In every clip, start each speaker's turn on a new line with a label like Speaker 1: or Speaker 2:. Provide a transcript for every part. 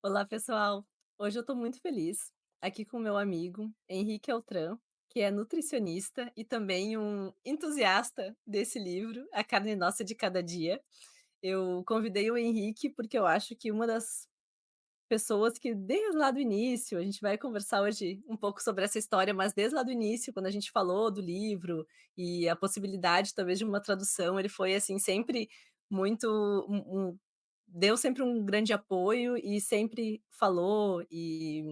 Speaker 1: Olá, pessoal. Hoje eu estou muito feliz aqui com o meu amigo Henrique Altran, que é nutricionista e também um entusiasta desse livro, A Carne Nossa de Cada Dia. Eu convidei o Henrique porque eu acho que uma das pessoas que desde lá do início, a gente vai conversar hoje um pouco sobre essa história, mas desde lá do início, quando a gente falou do livro e a possibilidade talvez de uma tradução, ele foi assim sempre muito deu sempre um grande apoio e sempre falou e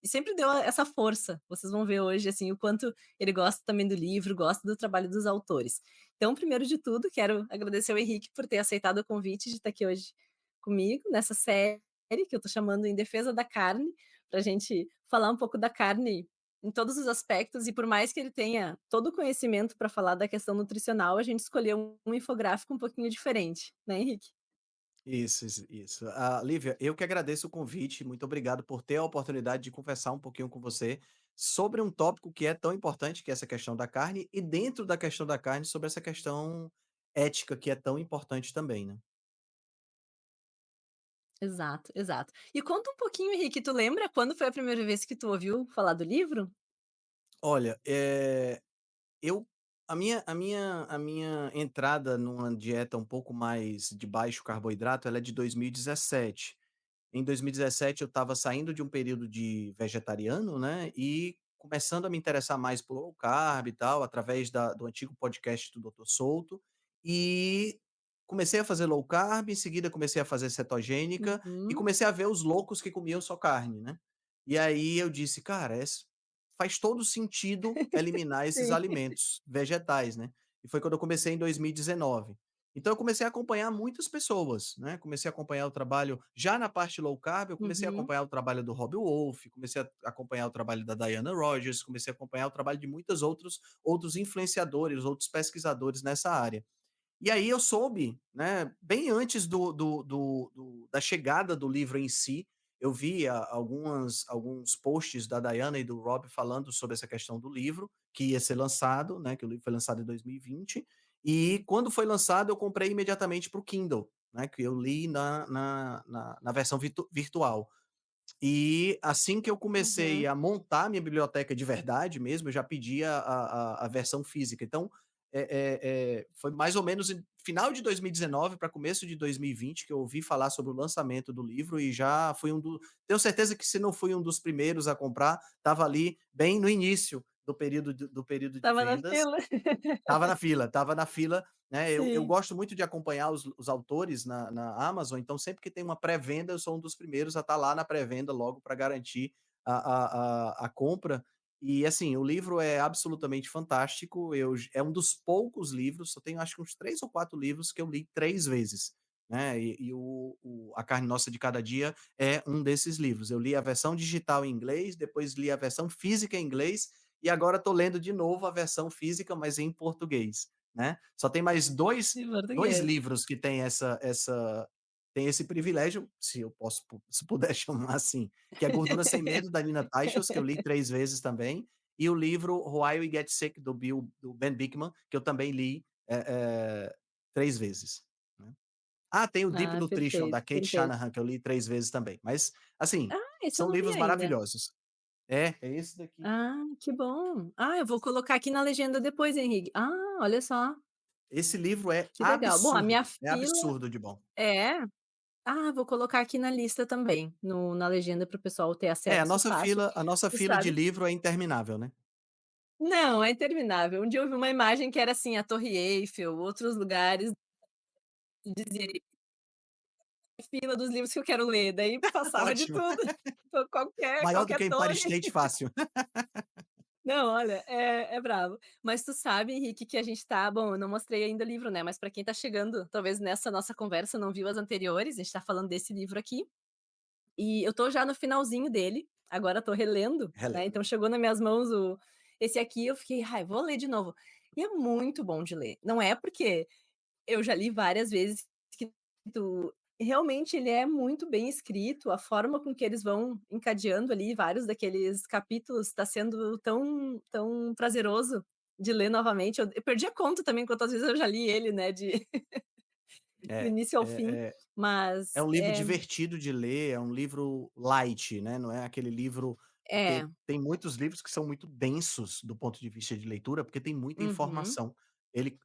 Speaker 1: sempre deu essa força. Vocês vão ver hoje assim o quanto ele gosta também do livro, gosta do trabalho dos autores. Então, primeiro de tudo, quero agradecer ao Henrique por ter aceitado o convite de estar aqui hoje comigo nessa série que eu tô chamando Em Defesa da Carne, pra gente falar um pouco da carne em todos os aspectos e por mais que ele tenha todo o conhecimento para falar da questão nutricional, a gente escolheu um infográfico um pouquinho diferente, né, Henrique?
Speaker 2: Isso. Lívia, eu que agradeço o convite, muito obrigado por ter a oportunidade de conversar um pouquinho com você sobre um tópico que é tão importante, que é essa questão da carne, e dentro da questão da carne, sobre essa questão ética que é tão importante também, né.
Speaker 1: Exato, exato. E conta um pouquinho, Henrique, tu lembra quando foi a primeira vez que tu ouviu falar do livro?
Speaker 2: Olha, eu a minha entrada numa dieta um pouco mais de baixo carboidrato, ela é de 2017. Em 2017 eu estava saindo de um período de vegetariano, né, e começando a me interessar mais por low carb e tal, através do antigo podcast do Dr. Souto, e comecei a fazer low carb, em seguida comecei a fazer cetogênica e
Speaker 1: Uhum.
Speaker 2: comecei a ver os loucos que comiam só carne, né. E aí eu disse: "Cara, faz todo sentido eliminar esses
Speaker 1: Sim.
Speaker 2: alimentos vegetais", né. E foi quando eu comecei em 2019. Então eu comecei a acompanhar muitas pessoas, né, comecei a acompanhar o trabalho já na parte low carb, eu comecei a
Speaker 1: Uhum,
Speaker 2: acompanhar o trabalho do Robb Wolf, comecei a acompanhar o trabalho da Diana Rodgers, comecei a acompanhar o trabalho de muitos outros influenciadores, outros pesquisadores nessa área. E aí eu soube, né, bem antes da chegada do livro em si, eu vi alguns posts da Diana e do Rob falando sobre essa questão do livro, que ia ser lançado, né, que o livro foi lançado em 2020, e quando foi lançado eu comprei imediatamente para o Kindle, né, que eu li na versão virtual. E assim que eu comecei
Speaker 1: uhum.
Speaker 2: a montar minha biblioteca de verdade mesmo, eu já pedi a versão física. Então, foi mais ou menos em final de 2019 para começo de 2020 que eu ouvi falar sobre o lançamento do livro e já fui tenho certeza que se não fui um dos primeiros a comprar, estava ali bem no início do período de
Speaker 1: Estava na
Speaker 2: vendas.
Speaker 1: fila.
Speaker 2: Estava na fila, né, eu
Speaker 1: Sim.
Speaker 2: gosto muito de acompanhar os autores na Amazon, então sempre que tem uma pré-venda, eu sou um dos primeiros a estar lá na pré-venda logo para garantir a compra. E, assim, o livro é absolutamente fantástico, é um dos poucos livros, só tenho acho que uns 3 ou 4 livros que eu li 3 vezes, né, e A Carne Nossa de Cada Dia é um desses livros. Eu li a versão digital em inglês, depois li a versão física em inglês e agora estou lendo de novo a versão física, mas em português, né. Só tem mais
Speaker 1: Em
Speaker 2: dois
Speaker 1: português.
Speaker 2: livros que têm esse privilégio, se puder chamar assim, que é Gordura Sem Medo, da Nina Teicholz, que eu li 3 vezes também, e o livro Why We Get Sick, do Ben Bikman, que eu também li, 3 vezes, né. Ah, tem o Deep
Speaker 1: Ah,
Speaker 2: Nutrition, da
Speaker 1: perfeito,
Speaker 2: Kate
Speaker 1: perfeito.
Speaker 2: Shanahan, que eu li 3 vezes também, mas, assim,
Speaker 1: Ah, esse eu
Speaker 2: são
Speaker 1: não vi
Speaker 2: livros
Speaker 1: ainda.
Speaker 2: maravilhosos. É esse daqui.
Speaker 1: Ah, que bom. Ah, eu vou colocar aqui na legenda depois, Henrique. Ah, olha só,
Speaker 2: Esse livro
Speaker 1: que legal. Bom, a minha
Speaker 2: é
Speaker 1: fila
Speaker 2: absurdo de bom.
Speaker 1: é? Ah, vou colocar aqui na lista também, no na legenda para o pessoal ter
Speaker 2: É, a
Speaker 1: acesso
Speaker 2: nossa
Speaker 1: fácil.
Speaker 2: fila a nossa
Speaker 1: Tu
Speaker 2: fila de
Speaker 1: sabe
Speaker 2: livro é interminável, né.
Speaker 1: não, é interminável. Um dia eu vi uma imagem que era, assim, a Torre Eiffel, outros lugares, e dizia ali: "Fila dos livros que eu quero ler", daí passava de
Speaker 2: Ótimo.
Speaker 1: tudo, qualquer
Speaker 2: Maior do
Speaker 1: qualquer
Speaker 2: que Empire
Speaker 1: torre.
Speaker 2: State fácil.
Speaker 1: Não, olha, é bravo. Mas tu sabe, Henrique, que a gente tá bom, eu não mostrei ainda o livro, né, mas pra quem tá chegando, talvez nessa nossa conversa não viu as anteriores, a gente tá falando desse livro aqui, e eu tô já no finalzinho dele, agora tô relendo, né,
Speaker 2: Relendo.
Speaker 1: então chegou nas minhas mãos esse aqui, eu fiquei: "Ai, vou ler de novo". E é muito bom de ler. Não é porque eu já li várias vezes que tu realmente ele é muito bem escrito, a forma com que eles vão encadeando ali vários daqueles capítulos está sendo tão prazeroso de ler novamente. Eu perdi a conta também quantas vezes eu já li ele, né, de do
Speaker 2: É,
Speaker 1: início ao fim,
Speaker 2: é é
Speaker 1: mas
Speaker 2: um livro divertido de ler, é um livro light, né, não é aquele livro
Speaker 1: é,
Speaker 2: porque tem muitos livros que são muito densos do ponto de vista de leitura, porque tem muita
Speaker 1: uhum,
Speaker 2: informação.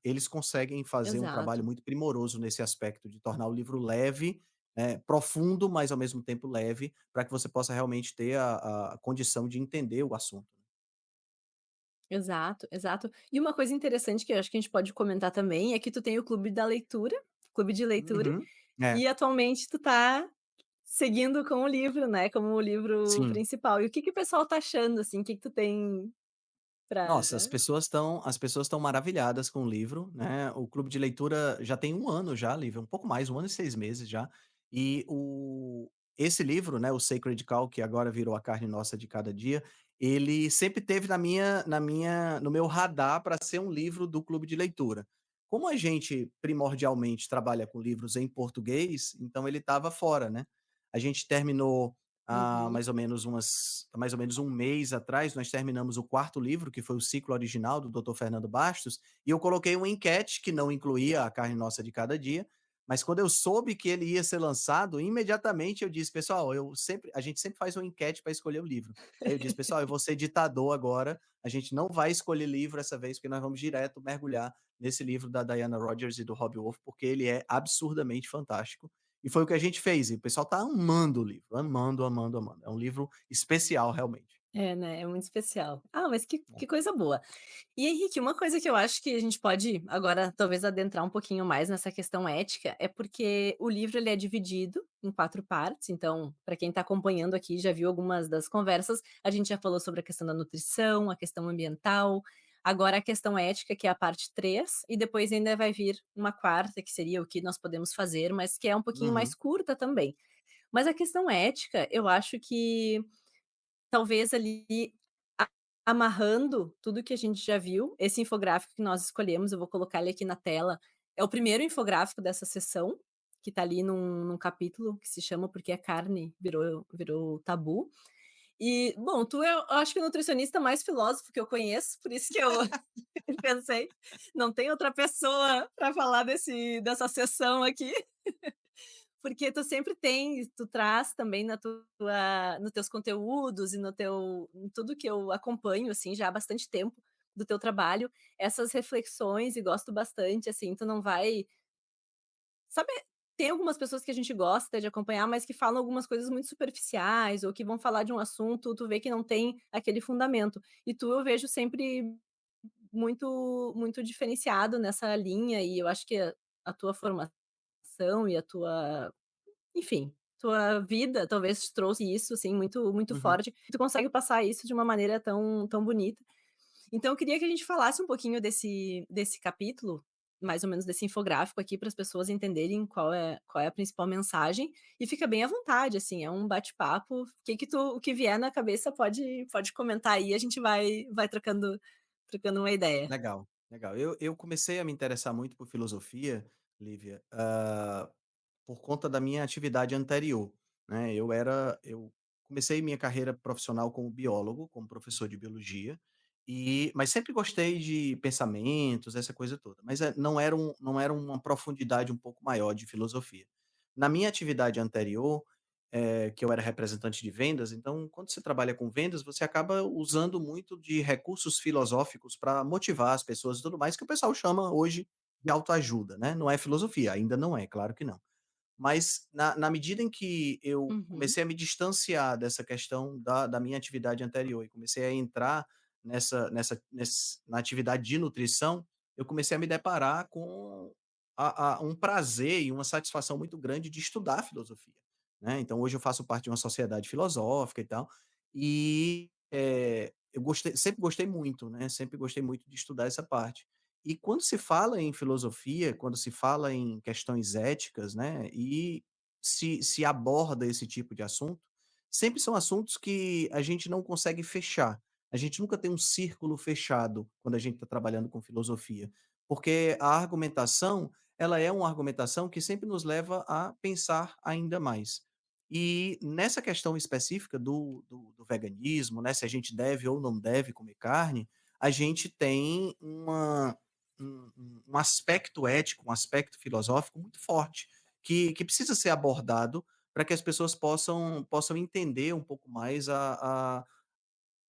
Speaker 2: Eles conseguem fazer um trabalho
Speaker 1: exato.
Speaker 2: muito primoroso nesse aspecto de tornar o livro leve, profundo, mas ao mesmo tempo leve, para que você possa realmente ter a condição de entender o assunto.
Speaker 1: Exato, exato. E uma coisa interessante que eu acho que a gente pode comentar também é que tu tem o clube de leitura,
Speaker 2: Uhum. É,
Speaker 1: e atualmente tu tá seguindo com o livro, né, como o livro
Speaker 2: sim.
Speaker 1: principal. E o que que o pessoal tá achando, assim? O que que tu tem pra
Speaker 2: Nossa, as pessoas estão maravilhadas com o livro, né, o clube de leitura já tem 1 ano já, Lívia, um pouco mais, 1 ano e 6 meses já, e esse livro, né, o Sacred Cow, que agora virou A Carne Nossa de Cada Dia, ele sempre teve no meu radar para ser um livro do clube de leitura. Como a gente primordialmente trabalha com livros em português, então ele estava fora, né. A gente terminou há
Speaker 1: uhum.
Speaker 2: mais ou menos 1 mês atrás, nós terminamos o 4º livro, que foi o ciclo original do Dr. Fernando Bastos, e eu coloquei uma enquete que não incluía A Carne Nossa de Cada Dia, mas quando eu soube que ele ia ser lançado, imediatamente eu disse: "Pessoal, a gente sempre faz uma enquete para escolher o livro". Aí eu disse: "Pessoal, eu vou ser ditador agora, a gente não vai escolher livro essa vez, porque nós vamos direto mergulhar nesse livro da Diana Rodgers e do Robb Wolf, porque ele é absurdamente fantástico". E foi o que a gente fez, e o pessoal tá amando o livro, amando, amando, amando. É um livro especial, realmente.
Speaker 1: É, né, é muito especial. Ah, mas que
Speaker 2: É.
Speaker 1: coisa boa. E Henrique, uma coisa que eu acho que a gente pode agora talvez adentrar um pouquinho mais nessa questão ética, é porque o livro ele é dividido em 4 partes, então, para quem está acompanhando aqui já viu algumas das conversas, a gente já falou sobre a questão da nutrição, a questão ambiental, agora a questão ética, que é a parte 3, e depois ainda vai vir uma quarta, que seria o que nós podemos fazer, mas que é um pouquinho mais
Speaker 2: Uhum,
Speaker 1: curta também. Mas a questão ética, eu acho que talvez ali, a amarrando tudo que a gente já viu, esse infográfico que nós escolhemos, eu vou colocar ele aqui na tela, é o primeiro infográfico dessa sessão, que tá ali num capítulo que se chama "Porque a carne virou tabu". E, bom, tu é eu acho que o nutricionista mais filósofo que eu conheço, por isso que eu pensei, não tem outra pessoa para falar dessa sessão aqui. Porque tu traz também na tua nos teus conteúdos e no teu em tudo que eu acompanho, assim, já há bastante tempo do teu trabalho, essas reflexões e gosto bastante, assim, tu não vai sabe, tem algumas pessoas que a gente gosta de acompanhar, mas que falam algumas coisas muito superficiais ou que vão falar de um assunto, tu vê que não tem aquele fundamento. E tu eu vejo sempre muito diferenciado nessa linha e eu acho que a tua formação e a tua enfim, tua vida talvez te trouxe isso, assim, muito
Speaker 2: uhum.
Speaker 1: forte, tu consegue passar isso de uma maneira tão bonita. Então eu queria que a gente falasse um pouquinho desse capítulo, mais ou menos desse infográfico aqui para as pessoas entenderem qual é a principal mensagem, e fica bem à vontade, assim, é um bate-papo, o que vier na cabeça pode comentar aí, a gente vai trocando uma ideia.
Speaker 2: Legal, legal. Eu comecei a me interessar muito por filosofia, Lívia, por conta da minha atividade anterior, né, eu comecei minha carreira profissional como biólogo, como professor de biologia, mas sempre gostei de pensamentos, essa coisa toda, mas, não era uma profundidade um pouco maior de filosofia. Na minha atividade anterior, que eu era representante de vendas, então quando você trabalha com vendas, você acaba usando muito de recursos filosóficos para motivar as pessoas e tudo mais, que o pessoal chama hoje de autoajuda, né, não é filosofia, ainda não é, claro que não. Mas na medida em que eu
Speaker 1: Uhum,
Speaker 2: comecei a me distanciar dessa questão da minha atividade anterior e comecei a entrar na atividade de nutrição, eu comecei a me deparar com um prazer e uma satisfação muito grande de estudar filosofia, né. Então hoje eu faço parte de uma sociedade filosófica e tal, eu sempre gostei muito, né, sempre gostei muito de estudar essa parte. E quando se fala em filosofia, quando se fala em questões éticas, né, e se aborda esse tipo de assunto, sempre são assuntos que a gente não consegue fechar. A gente nunca tem um círculo fechado quando a gente está trabalhando com filosofia, porque a argumentação, ela é uma argumentação que sempre nos leva a pensar ainda mais. E nessa questão específica do veganismo, né, se a gente deve ou não deve comer carne, a gente tem um aspecto ético, um aspecto filosófico muito forte, que precisa ser abordado para que as pessoas possam entender um pouco mais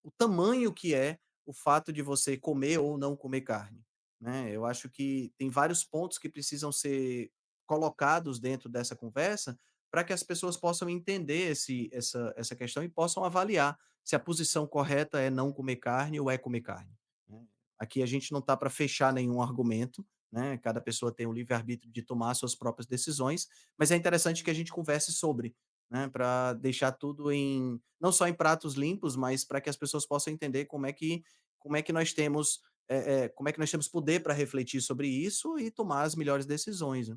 Speaker 2: o tamanho que é o fato de você comer ou não comer carne, né. Eu acho que tem vários pontos que precisam ser colocados dentro dessa conversa, para que as pessoas possam entender essa questão e possam avaliar se a posição correta é não comer carne ou é comer carne, né. Aqui a gente não está para fechar nenhum argumento, né, cada pessoa tem o livre-arbítrio de tomar suas próprias decisões, mas é interessante que a gente converse sobre, né, para deixar tudo em não só em pratos limpos, mas para que as pessoas possam entender como é que nós temos, como é que nós temos poder para refletir sobre isso e tomar as melhores decisões, né.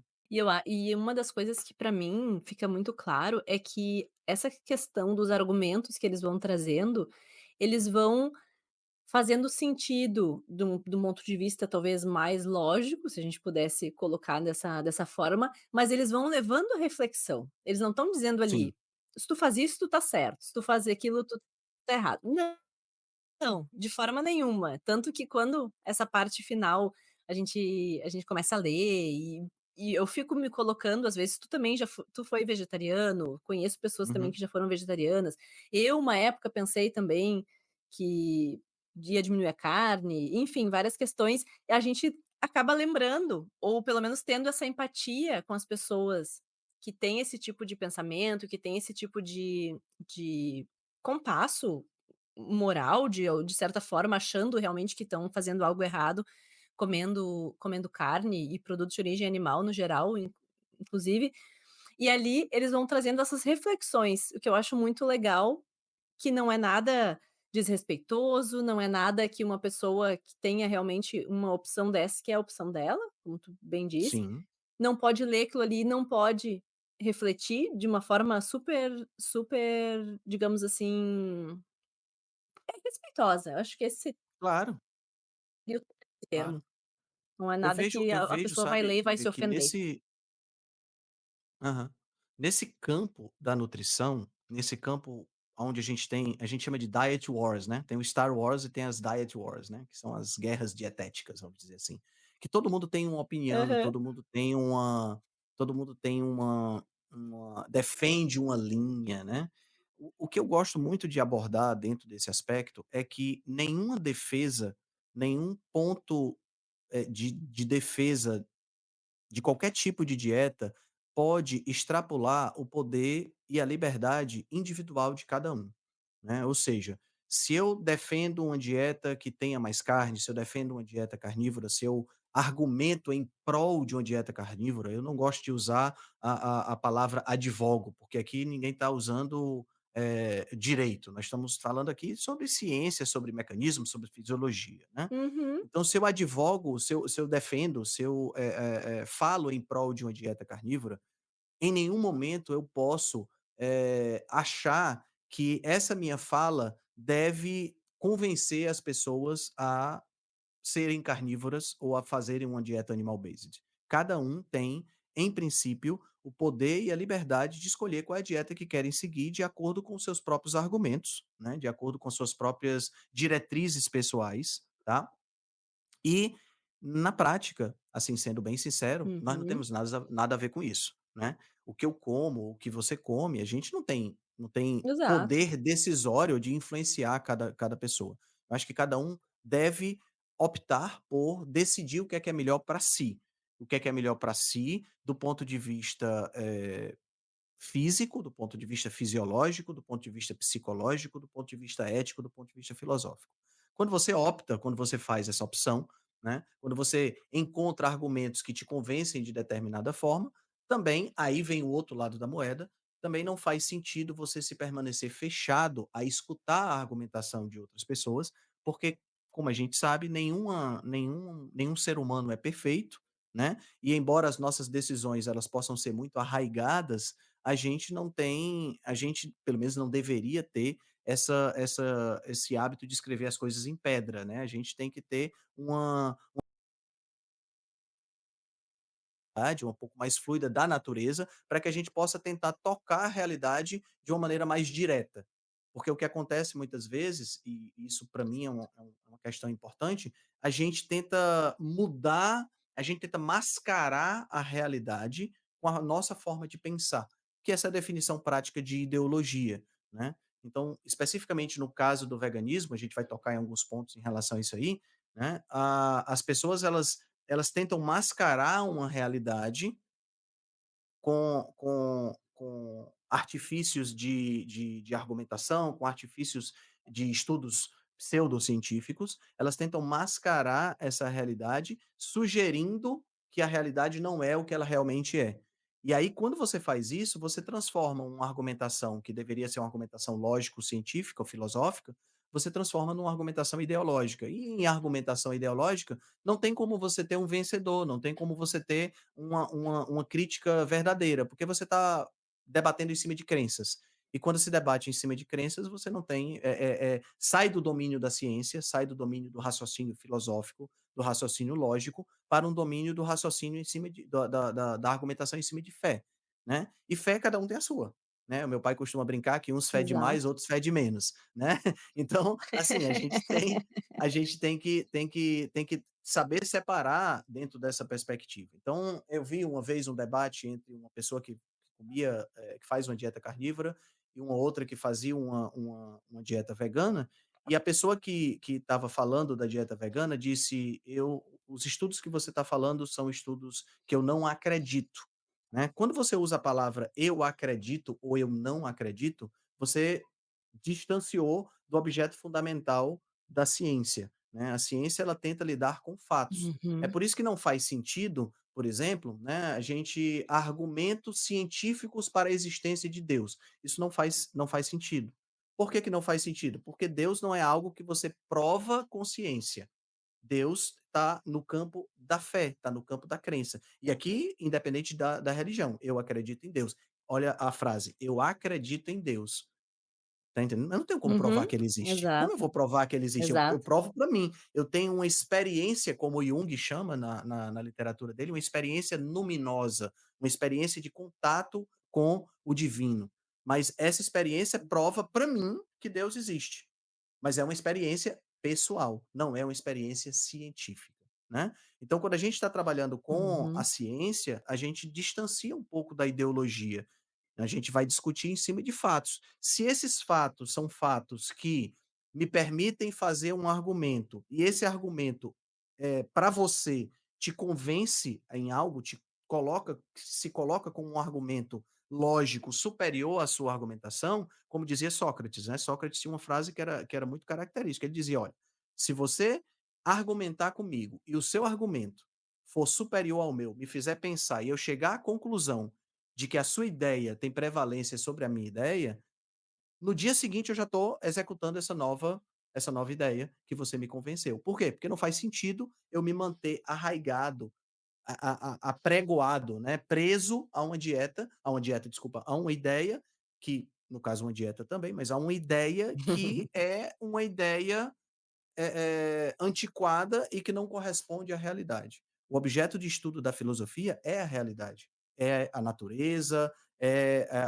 Speaker 1: E uma das coisas que pra mim fica muito claro é que essa questão dos argumentos que eles vão trazendo, eles vão fazendo sentido de um ponto de vista talvez mais lógico, se a gente pudesse colocar dessa forma, mas eles vão levando a reflexão. Eles não estão dizendo
Speaker 2: Sim.
Speaker 1: ali: "Se tu faz isso, tu tá certo, se tu faz aquilo, tu tá errado". Não, de forma nenhuma. Tanto que quando essa parte final a gente começa a ler e eu fico me colocando, às vezes, tu foi vegetariano, conheço pessoas também
Speaker 2: Uhum.
Speaker 1: que já foram vegetarianas. Eu, uma época, pensei também que ia diminuir a carne, enfim, várias questões, e a gente acaba lembrando, ou pelo menos tendo essa empatia com as pessoas que têm esse tipo de pensamento, que têm esse tipo de compasso moral de certa forma, achando realmente que estão fazendo algo errado, comendo carne e produtos de origem animal no geral, inclusive, e ali eles vão trazendo essas reflexões, o que eu acho muito legal, que não é nada desrespeitoso, não é nada que uma pessoa que tenha realmente uma opção dessa, que é a opção dela, como tu bem disse,
Speaker 2: Sim,
Speaker 1: não pode ler aquilo ali, não pode refletir de uma forma super, digamos assim, respeitosa. Eu acho que esse
Speaker 2: claro,
Speaker 1: seria o
Speaker 2: claro.
Speaker 1: termo. Não é
Speaker 2: Eu
Speaker 1: nada
Speaker 2: vejo
Speaker 1: que
Speaker 2: eu
Speaker 1: a
Speaker 2: vejo,
Speaker 1: pessoa vai
Speaker 2: sabe,
Speaker 1: ler e vai se
Speaker 2: que
Speaker 1: ofender.
Speaker 2: aham. Nesse campo da nutrição, nesse campo onde a gente chama de diet wars, né, tem o Star Wars e tem as diet wars, né, que são as guerras dietéticas, vamos dizer assim, que todo mundo tem uma opinião,
Speaker 1: Aham.
Speaker 2: todo mundo tem uma defende uma linha, né. O que eu gosto muito de abordar dentro desse aspecto é que nenhuma defesa, nenhum ponto, de defesa de qualquer tipo de dieta pode extrapolar o poder e a liberdade individual de cada um, né. Ou seja, se eu defendo uma dieta que tenha mais carne, se eu defendo uma dieta carnívora, se eu argumento em prol de uma dieta carnívora, eu não gosto de usar a palavra advogo, porque aqui ninguém está usando, direito, nós estamos falando aqui sobre ciência, sobre mecanismos, sobre fisiologia, né.
Speaker 1: Uhum.
Speaker 2: Então, se eu advogo, se eu defendo, se eu, falo em prol de uma dieta carnívora, em nenhum momento eu posso, achar que essa minha fala deve convencer as pessoas a serem carnívoras ou a fazerem uma dieta animal based. Cada um tem, em princípio, o poder e a liberdade de escolher qual é a dieta que querem seguir de acordo com seus próprios argumentos, né, de acordo com suas próprias diretrizes pessoais, tá? E, na prática, assim, sendo bem sincero, nós não
Speaker 1: Uhum.
Speaker 2: temos nada a ver com isso, né. O que eu como, o que você come, a gente não tem
Speaker 1: Exato.
Speaker 2: poder decisório de influenciar cada pessoa. Eu acho que cada um deve optar por decidir o que é melhor para si. O que é melhor para si, do ponto de vista, físico, do ponto de vista fisiológico, do ponto de vista psicológico, do ponto de vista ético, do ponto de vista filosófico. Quando você opta, quando você faz essa opção, né, quando você encontra argumentos que te convencem de determinada forma, também aí vem o outro lado da moeda, também não faz sentido você se permanecer fechado a escutar a argumentação de outras pessoas, porque, como a gente sabe, nenhum ser humano é perfeito, né? E embora as nossas decisões elas possam ser muito arraigadas, a gente pelo menos não deveria ter esse hábito de escrever as coisas em pedra, né, a gente tem que ter uma arte um pouco mais fluida da natureza, para que a gente possa tentar tocar a realidade de uma maneira mais direta. Porque o que acontece muitas vezes, e isso para mim é uma questão importante, a gente tenta mudar, a gente tenta mascarar a realidade com a nossa forma de pensar, que essa é a definição prática de ideologia, né. Então, especificamente no caso do veganismo, a gente vai tocar em alguns pontos em relação a isso aí, né, as pessoas elas tentam mascarar uma realidade com artifícios de argumentação, com artifícios de estudos pseudocientíficos, elas tentam mascarar essa realidade, sugerindo que a realidade não é o que ela realmente é. E aí, quando você faz isso, você transforma uma argumentação que deveria ser uma argumentação lógico-científica ou filosófica, você transforma numa argumentação ideológica. E em argumentação ideológica, não tem como você ter um vencedor, não tem como você ter uma crítica verdadeira, porque você está debatendo em cima de crenças. E quando se debate em cima de crenças, você não tem, sai do domínio da ciência, sai do domínio do raciocínio filosófico, do raciocínio lógico, para um domínio do raciocínio em cima da argumentação em cima de fé, né. E fé cada um tem a sua, né. O meu pai costuma brincar que uns fé de mais,
Speaker 1: Exato.
Speaker 2: outros fé de menos, né. Então, assim, a gente tem que saber separar dentro dessa perspectiva. Então, eu vi uma vez um debate entre uma pessoa que comia, que faz uma dieta carnívora e uma outra que fazia uma dieta vegana, e a pessoa que estava falando da dieta vegana disse: "Eu os estudos que você está falando são estudos que eu não acredito", né. Quando você usa a palavra "eu acredito" ou "eu não acredito", você distanciou do objeto fundamental da ciência, né. A ciência ela tenta lidar com fatos. É
Speaker 1: Uhum,
Speaker 2: por isso que não faz sentido, por exemplo, né, a gente argumentos científicos para a existência de Deus. Isso não faz sentido. Por que que não faz sentido? Porque Deus não é algo que você prova com ciência. Deus está no campo da fé, está no campo da crença. E aqui, independente da religião, eu acredito em Deus. Olha a frase: "Eu acredito em Deus". Tá entendendo? Eu não tenho como provar
Speaker 1: uhum.
Speaker 2: que ele existe. Como eu
Speaker 1: Exato,
Speaker 2: vou provar que ele existe? Eu
Speaker 1: exato.
Speaker 2: provo para mim. Eu tenho uma experiência, como Jung chama na literatura dele, uma experiência luminosa, uma experiência de contato com o divino. Mas essa experiência prova para mim que Deus existe. Mas é uma experiência pessoal, não é uma experiência científica, né. Então, quando a gente está trabalhando com a
Speaker 1: Uhum,
Speaker 2: ciência, a gente distancia um pouco da ideologia. A gente vai discutir em cima de fatos. Se esses fatos são fatos que me permitem fazer um argumento, e esse argumento, para você, te convence em algo, se coloca como um argumento lógico superior à sua argumentação, como dizia Sócrates, né. Sócrates tinha uma frase que era muito característica, ele dizia: "Olha, se você argumentar comigo e o seu argumento for superior ao meu, me fizer pensar e eu chegar à conclusão de que a sua ideia tem prevalência sobre a minha ideia, no dia seguinte eu já estou executando essa nova ideia que você me convenceu. Por quê? Porque não faz sentido eu me manter arraigado, apregoado, né, preso a uma dieta, desculpa, a uma ideia que, no caso, uma dieta também, mas a uma ideia que é uma ideia antiquada e que não corresponde à realidade. O objeto de estudo da filosofia é a realidade, é a natureza,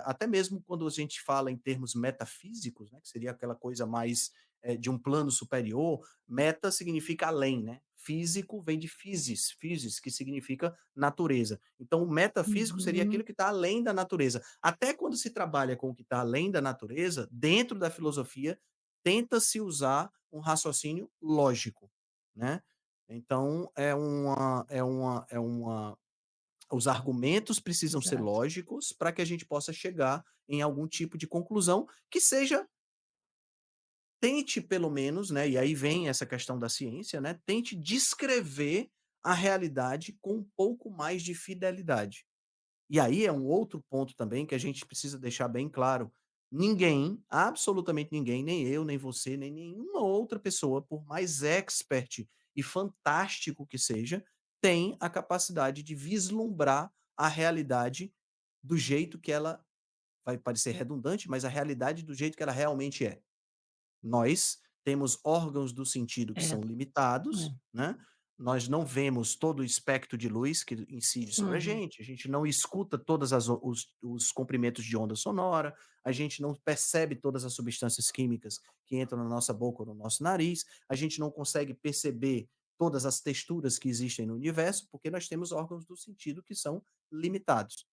Speaker 2: até mesmo quando a gente fala em termos metafísicos, né, que seria aquela coisa mais, de um plano superior, meta significa além, né, físico vem de physis, que significa natureza. Então o metafísico seria aquilo
Speaker 1: uhum.
Speaker 2: que está além da natureza. Até quando se trabalha com o que está além da natureza, dentro da filosofia, tenta-se usar um raciocínio lógico, né. Então é uma os argumentos precisam ser
Speaker 1: Exato.
Speaker 2: lógicos para que a gente possa chegar em algum tipo de conclusão que seja tente pelo menos, né, e aí vem essa questão da ciência, né, tente descrever a realidade com um pouco mais de fidelidade. E aí é um outro ponto também que a gente precisa deixar bem claro: ninguém, absolutamente ninguém, nem eu, nem você, nem nenhuma outra pessoa, por mais expert e fantástico que seja, tem a capacidade de vislumbrar a realidade do jeito que ela vai parecer redundante, mas a realidade do jeito que ela realmente é. Nós temos órgãos do sentido que
Speaker 1: É,
Speaker 2: são
Speaker 1: é.
Speaker 2: limitados, né, nós não vemos todo o espectro de luz que incide sobre
Speaker 1: Uhum.
Speaker 2: a gente não escuta todas as o os comprimentos de onda sonora, a gente não percebe todas as substâncias químicas que entram na nossa boca ou no nosso nariz, a gente não consegue perceber todas as texturas que existem no universo, porque nós temos órgãos do sentido que são limitados.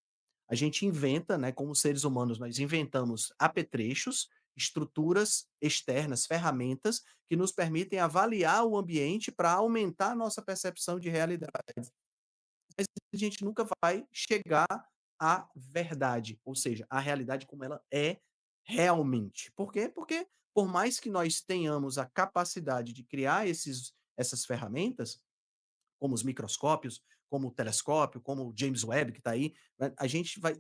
Speaker 2: A gente inventa, né, como seres humanos, nós inventamos apetrechos, estruturas externas, ferramentas que nos permitem avaliar o ambiente para aumentar a nossa percepção de realidade. Mas a gente nunca vai chegar à verdade, ou seja, à realidade como ela é realmente. Por quê? Porque por mais que nós tenhamos a capacidade de criar essas ferramentas, como os microscópios, como o telescópio, como o James Webb que está aí, né, a gente vai,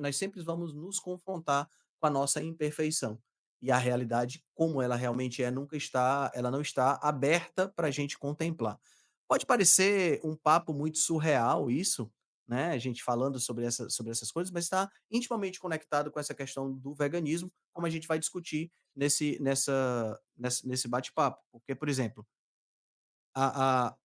Speaker 2: nós sempre vamos nos confrontar com a nossa imperfeição. E a realidade, como ela realmente é, ela não está aberta para a gente contemplar. Pode parecer um papo muito surreal isso, né, a gente falando sobre essas coisas, mas está intimamente conectado com essa questão do veganismo, como a gente vai discutir nesse bate-papo. Porque, por exemplo, a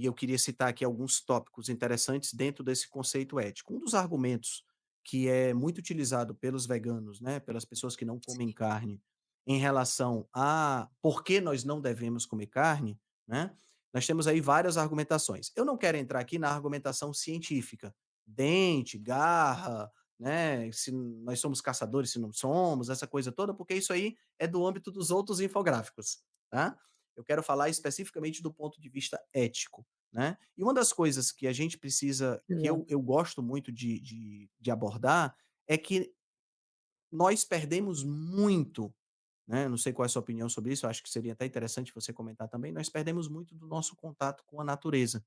Speaker 2: eu queria citar aqui alguns tópicos interessantes dentro desse conceito ético. Um dos argumentos que é muito utilizado pelos veganos, né, pelas pessoas que não comem
Speaker 1: Sim.
Speaker 2: carne, em relação a por que nós não devemos comer carne, né, nós temos aí várias argumentações. Eu não quero entrar aqui na argumentação científica, dente, garra, né, se nós somos caçadores, se não somos, essa coisa toda, porque isso aí é do âmbito dos outros infográficos, tá? Eu quero falar especificamente do ponto de vista ético, né. E uma das coisas que a gente precisa que
Speaker 1: Exato.
Speaker 2: eu gosto muito de abordar, é que nós perdemos muito, né, não sei qual é a sua opinião sobre isso, eu acho que seria até interessante você comentar também, nós perdemos muito do nosso contato com a natureza.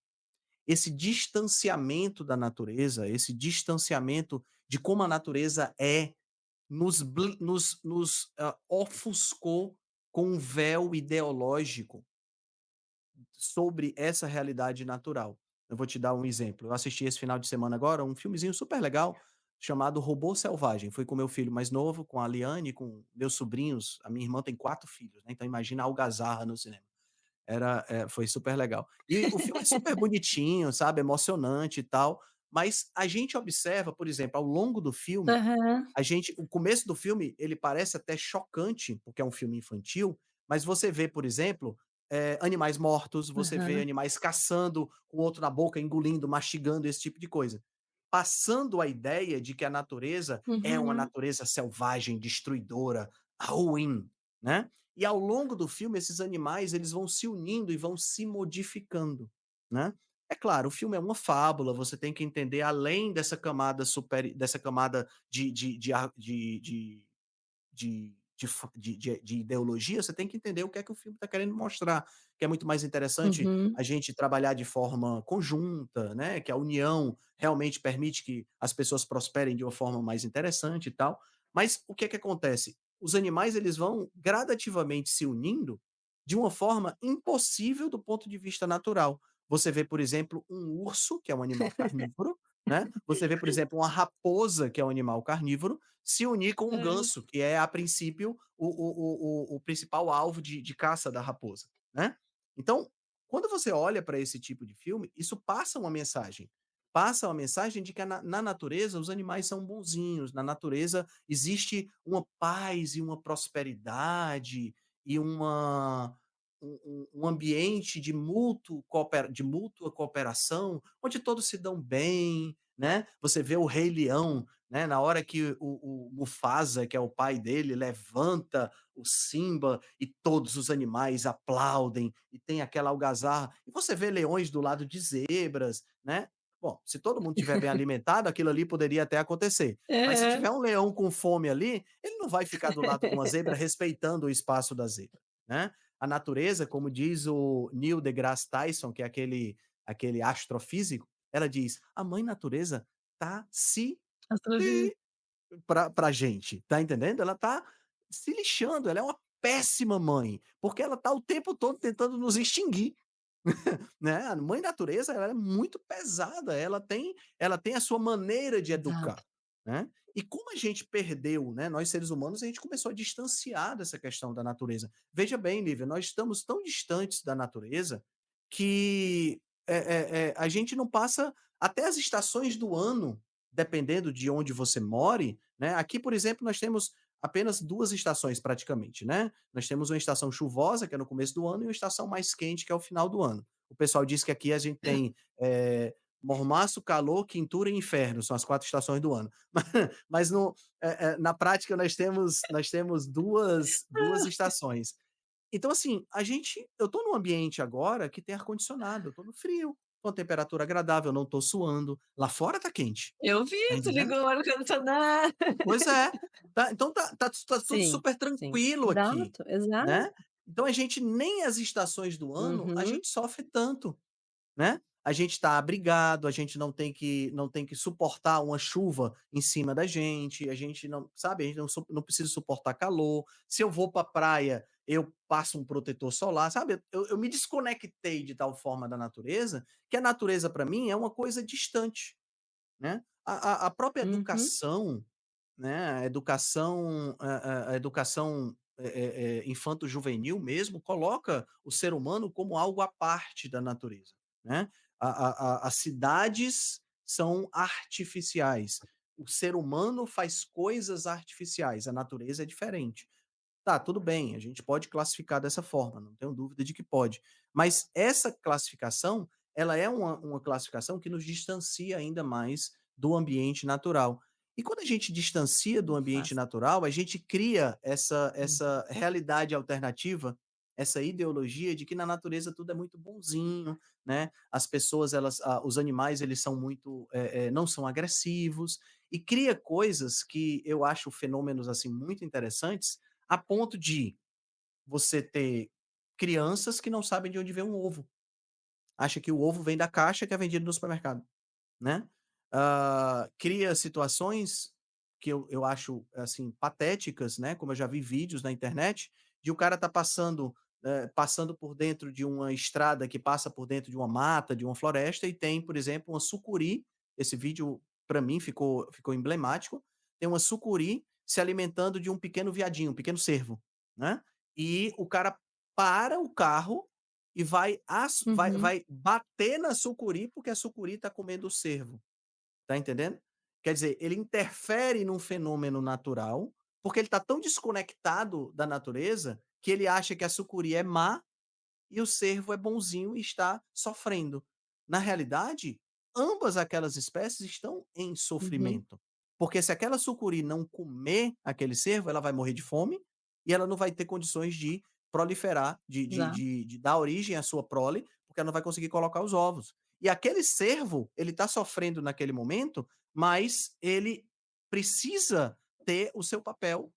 Speaker 2: Esse distanciamento da natureza, esse distanciamento de como a natureza é, ofuscou com um véu ideológico sobre essa realidade natural. Eu vou te dar um exemplo. Eu assisti esse final de semana agora um filmezinho super legal chamado Robô Selvagem. Fui com meu filho mais novo, com a Liane, com meus sobrinhos. A minha irmã tem 4 filhos, né, então imagina a algazarra no cinema. Foi super legal. E o filme é super bonitinho, sabe, emocionante e tal, mas a gente observa, por exemplo, ao longo do filme,
Speaker 1: Aham,
Speaker 2: o começo do filme, ele parece até chocante, porque é um filme infantil, mas você vê, por exemplo, animais mortos, você vê
Speaker 1: aham.
Speaker 2: animais caçando, com o outro na boca, engolindo, mastigando, esse tipo de coisa. Passando a ideia de que a natureza é uma
Speaker 1: Uhum.
Speaker 2: natureza selvagem, destruidora, ruim, né. E ao longo do filme, esses animais, eles vão se unindo e vão se modificando, né. É claro, o filme é uma fábula, você tem que entender além dessa camada de ideologia, você tem que entender o que é que o filme está querendo mostrar, que é muito mais interessante
Speaker 1: Uhum.
Speaker 2: a gente trabalhar de forma conjunta, né, que a união realmente permite que as pessoas prosperem de uma forma mais interessante e tal. Mas o que é que acontece? Os animais, eles vão gradativamente se unindo de uma forma impossível do ponto de vista natural. Você vê, por exemplo, um urso, que é um animal carnívoro, né, você vê, por exemplo, uma raposa, que é um animal carnívoro, se unir com um
Speaker 1: Hã.
Speaker 2: ganso, que é, a princípio, o principal alvo de caça da raposa, né. Então, quando você olha para esse tipo de filme, isso passa uma mensagem de que na natureza os animais são bonzinhos, na natureza existe uma paz e uma prosperidade e um ambiente de mútua cooperação, onde todos se dão bem, né. Você vê o Rei Leão, né, na hora que o Mufasa, que é o pai dele, levanta o Simba e todos os animais aplaudem e tem aquela algazarra. E você vê leões do lado de zebras, né. Bom, se todo mundo estiver bem alimentado, aquilo ali poderia até acontecer. Mas se
Speaker 1: Aham.
Speaker 2: tiver um leão com fome ali, ele não vai ficar do lado de uma zebra respeitando o espaço da zebra, né. A natureza, como diz o Neil deGrasse Tyson, que é aquele astrofísico, ela diz: "A mãe natureza tá se
Speaker 1: Astrofísica.
Speaker 2: pra gente, tá entendendo? Ela tá se lixando, ela é uma péssima mãe, porque ela tá o tempo todo tentando nos extinguir, né. A mãe natureza, ela é muito pesada, ela tem a sua maneira de educar,
Speaker 1: Exato.
Speaker 2: né. E como a gente perdeu, né, nós seres humanos, a gente começou a distanciar dessa questão da natureza. Veja bem, Lívia, nós estamos tão distantes da natureza que, a gente não passa até as estações do ano, dependendo de onde você more, né. Aqui, por exemplo, nós temos apenas 2 estações praticamente, né. Nós temos uma estação chuvosa, que é no começo do ano, e uma estação mais quente, que é o final do ano. O pessoal diz que aqui a gente tem, mormaço, calor, quintura e inferno, são as 4 estações do ano. Mas no na prática nós temos duas estações. Então, assim, eu tô num ambiente agora que tem ar-condicionado, eu tô no frio, com a temperatura agradável, eu não tô suando. Lá fora tá quente,
Speaker 1: Eu vi,
Speaker 2: tá
Speaker 1: tu
Speaker 2: entendendo?
Speaker 1: ligou o ar-condicionado.
Speaker 2: Pois é. Então tá tudo
Speaker 1: Sim,
Speaker 2: super
Speaker 1: sim.
Speaker 2: tranquilo aqui,
Speaker 1: Exato, exato.
Speaker 2: né. Então a gente nem as estações do ano a
Speaker 1: Uhum.
Speaker 2: gente sofre tanto. Né, a gente está abrigado, a gente não tem que suportar uma chuva em cima da gente, a gente não sabe, a gente não precisa suportar calor. Se eu vou para praia, eu passo um protetor solar, sabe. Eu me desconectei de tal forma da natureza, que a natureza para mim é uma coisa distante, né. A própria
Speaker 1: Uhum.
Speaker 2: educação, né, a educação, infanto-juvenil mesmo, coloca o ser humano como algo à parte da natureza, né. As cidades são artificiais, o ser humano faz coisas artificiais, a natureza é diferente. Tá, tudo bem, a gente pode classificar dessa forma, não tenho dúvida de que pode. Mas essa classificação, ela é uma classificação que nos distancia ainda mais do ambiente natural. E quando a gente distancia do ambiente
Speaker 1: Faz.
Speaker 2: natural, a gente cria essa
Speaker 1: Uhum.
Speaker 2: essa realidade alternativa, essa ideologia de que na natureza tudo é muito bonzinho, né, as pessoas os animais eles são muito, não são agressivos, e cria coisas que eu acho fenômenos, assim, muito interessantes, a ponto de você ter crianças que não sabem de onde vem um ovo. Acha que o ovo vem da caixa que é vendido no supermercado, né. Cria situações que eu acho, assim, patéticas, né, como eu já vi vídeos na internet, de o cara tá passando por dentro de uma estrada que passa por dentro de uma mata, de uma floresta e tem, por exemplo, uma sucuri, esse vídeo para mim ficou emblemático, tem uma sucuri se alimentando de um pequeno veadinho, um pequeno cervo, né, e o cara para o carro e
Speaker 1: Uhum.
Speaker 2: vai bater na sucuri, porque a sucuri tá comendo o cervo. Tá entendendo? Quer dizer, ele interfere num fenômeno natural, porque ele está tão desconectado da natureza, que ele acha que a sucuri é má e o cervo é bonzinho e está sofrendo. Na realidade, ambas aquelas espécies estão em
Speaker 1: Uhum.
Speaker 2: sofrimento, porque se aquela sucuri não comer aquele cervo, ela vai morrer de fome e ela não vai ter condições de proliferar,
Speaker 1: Exato.
Speaker 2: de dar origem à sua prole, porque ela não vai conseguir colocar os ovos. E aquele cervo, ele está sofrendo naquele momento, mas ele precisa ter o seu papel,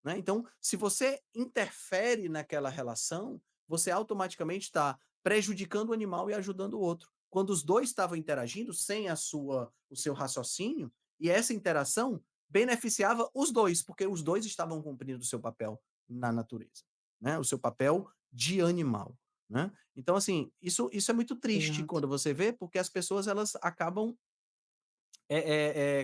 Speaker 2: né. Então, se você interfere naquela relação, você automaticamente está prejudicando o animal e ajudando o outro. Quando os 2 estavam interagindo sem o seu raciocínio, e essa interação beneficiava os 2 porque os 2 estavam cumprindo o seu papel na natureza, né, o seu papel de animal, né. Então, assim, isso é muito triste
Speaker 1: Exato.
Speaker 2: quando você vê, porque as pessoas elas acabam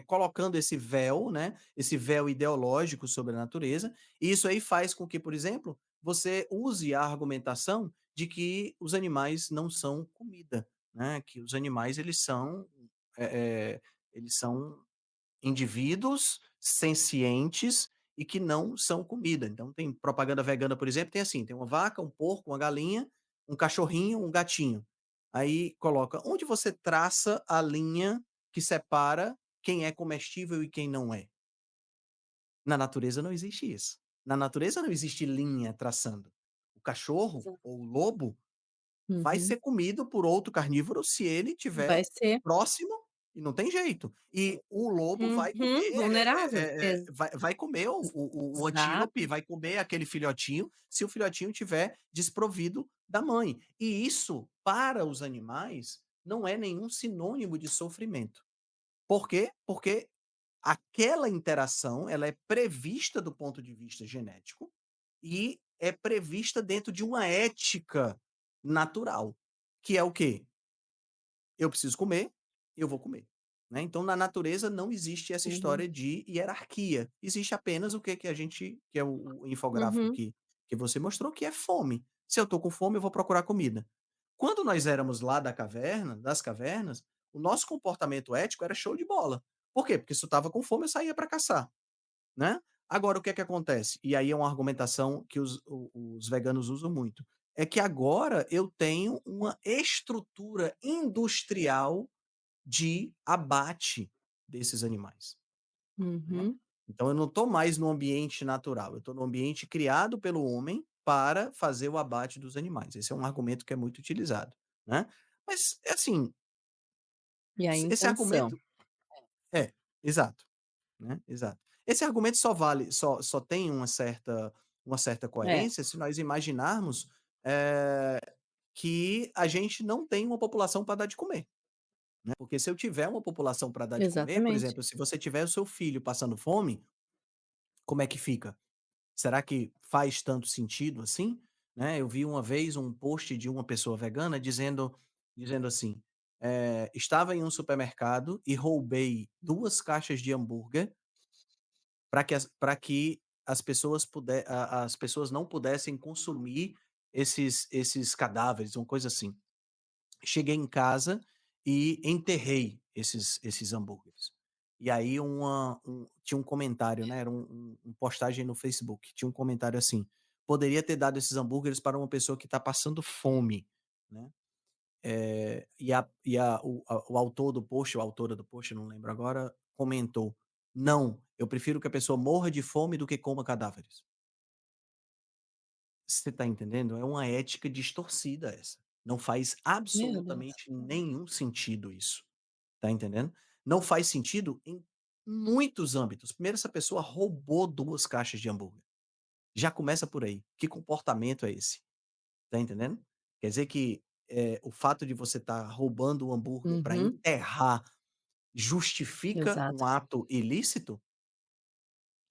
Speaker 2: colocando esse véu, né, esse véu ideológico sobre a natureza, e isso aí faz com que, por exemplo, você use a argumentação de que os animais não são comida, né, que os animais eh eles são indivíduos sencientes e que não são comida. Então tem propaganda vegana, por exemplo, tem assim, tem uma vaca, um porco, uma galinha, um cachorrinho, um gatinho. Aí coloca onde você traça a linha que separa quem é comestível e quem não é. Na natureza não existe isso. Na natureza não existe linha traçando. O cachorro
Speaker 1: Exato.
Speaker 2: ou o lobo vai
Speaker 1: Uhum.
Speaker 2: ser comido por outro carnívoro se ele
Speaker 1: Vai
Speaker 2: tiver
Speaker 1: ser.
Speaker 2: próximo e não tem jeito. E o lobo vai
Speaker 1: Uhum.
Speaker 2: comer,
Speaker 1: Vulnerável.
Speaker 2: vai comer o antílope,
Speaker 1: Exato.
Speaker 2: vai comer aquele filhotinho, se o filhotinho tiver desprovido da mãe. E isso, para os animais, não é nenhum sinônimo de sofrimento. Por quê? Porque aquela interação, ela é prevista do ponto de vista genético e é prevista dentro de uma ética natural, que é o quê? Eu preciso comer, eu vou comer. né. Então na natureza não existe essa
Speaker 1: Uhum.
Speaker 2: história de hierarquia, existe apenas o que que a gente que é o infográfico
Speaker 1: Uhum.
Speaker 2: que você mostrou, que é fome. Se eu tô com fome, eu vou procurar comida. Quando nós éramos lá das cavernas, o nosso comportamento ético era show de bola. Por quê? Porque se eu estava com fome, eu saía para caçar, né. Agora o que é que acontece? E aí é uma argumentação que os veganos usam muito, é que agora eu tenho uma estrutura industrial de abate desses animais, né.
Speaker 1: Uhum.
Speaker 2: Então eu não estou mais no ambiente natural, eu estou no ambiente criado pelo homem para fazer o abate dos animais. Esse é um argumento que é muito utilizado, né. Mas, é assim,
Speaker 1: E a
Speaker 2: esse
Speaker 1: intenção.
Speaker 2: argumento é, exato, né, exato. Esse argumento só tem uma certa
Speaker 1: É,
Speaker 2: coerência se nós imaginarmos, que a gente não tem uma população para dar de comer, né, porque se eu tiver uma população para dar de comer, por
Speaker 1: exatamente.
Speaker 2: exemplo, se você tiver o seu filho passando fome, como é que fica? Será que faz tanto sentido assim? Né, eu vi uma vez um post de uma pessoa vegana dizendo assim, "Estava em um supermercado e roubei 2 caixas de hambúrguer para que as pessoas não pudessem consumir esses cadáveres", uma coisa assim. Cheguei em casa e enterrei esses hambúrgueres. E aí tinha um comentário, né, era postagem no Facebook, tinha um comentário assim: "Poderia ter dado esses hambúrgueres para uma pessoa que está passando fome", né. O autor do post ou a autora do post, eu não lembro agora, comentou: "Não, eu prefiro que a pessoa morra de fome do que coma cadáveres". Você está entendendo? É uma ética distorcida essa. Não faz
Speaker 1: Meu Deus.
Speaker 2: absolutamente nenhum sentido isso. Tá entendendo? Não faz sentido em muitos âmbitos. Primeiro, essa pessoa roubou 2 caixas de hambúrguer. Já começa por aí. Que comportamento é esse? Tá entendendo? Quer dizer que, o fato de você estar roubando o hambúrguer para
Speaker 1: Uhum.
Speaker 2: enterrar justifica um
Speaker 1: Exato.
Speaker 2: ato ilícito?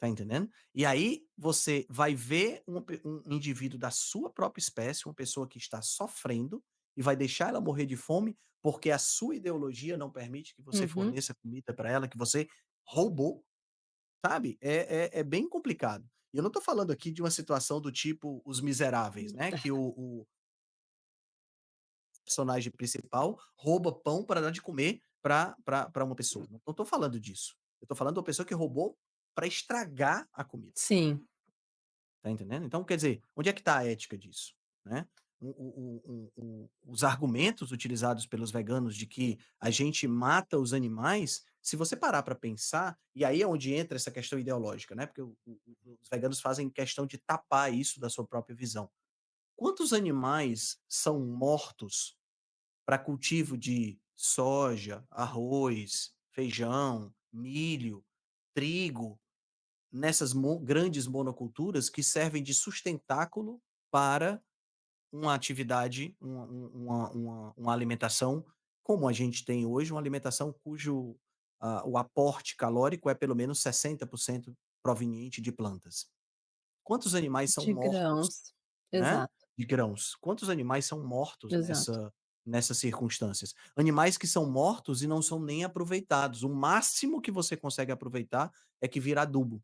Speaker 2: Tá entendendo? E aí você vai ver um indivíduo da sua própria espécie, uma pessoa que está sofrendo, e vai deixar ela morrer de fome, porque a sua ideologia não permite que você
Speaker 1: Uhum.
Speaker 2: forneça comida para ela, que você roubou, sabe? É bem complicado. E eu não tô falando aqui de uma situação do tipo Os Miseráveis, né, que o personagem principal rouba pão para dar de comer para uma pessoa. Não tô falando disso. Eu tô falando de uma pessoa que roubou para estragar a comida.
Speaker 1: Sim.
Speaker 2: Tá entendendo? Então, quer dizer, onde é que está a ética disso, né? Os argumentos utilizados pelos veganos de que a gente mata os animais, se você parar para pensar, e aí é onde entra essa questão ideológica, né? Porque os veganos fazem questão de tapar isso da sua própria visão. Quantos animais são mortos para cultivo de soja, arroz, feijão, milho, trigo, nessas grandes monoculturas que servem de sustentáculo para uma atividade, uma alimentação como a gente tem hoje, uma alimentação cujo o aporte calórico é pelo menos 60% proveniente de plantas. Quantos animais são
Speaker 1: De
Speaker 2: mortos,
Speaker 1: grãos.
Speaker 2: né,
Speaker 1: Exato,
Speaker 2: de grãos? Quantos animais são mortos
Speaker 1: exato.
Speaker 2: nessas circunstâncias? Animais que são mortos e não são nem aproveitados. O máximo que você consegue aproveitar é que vira adubo.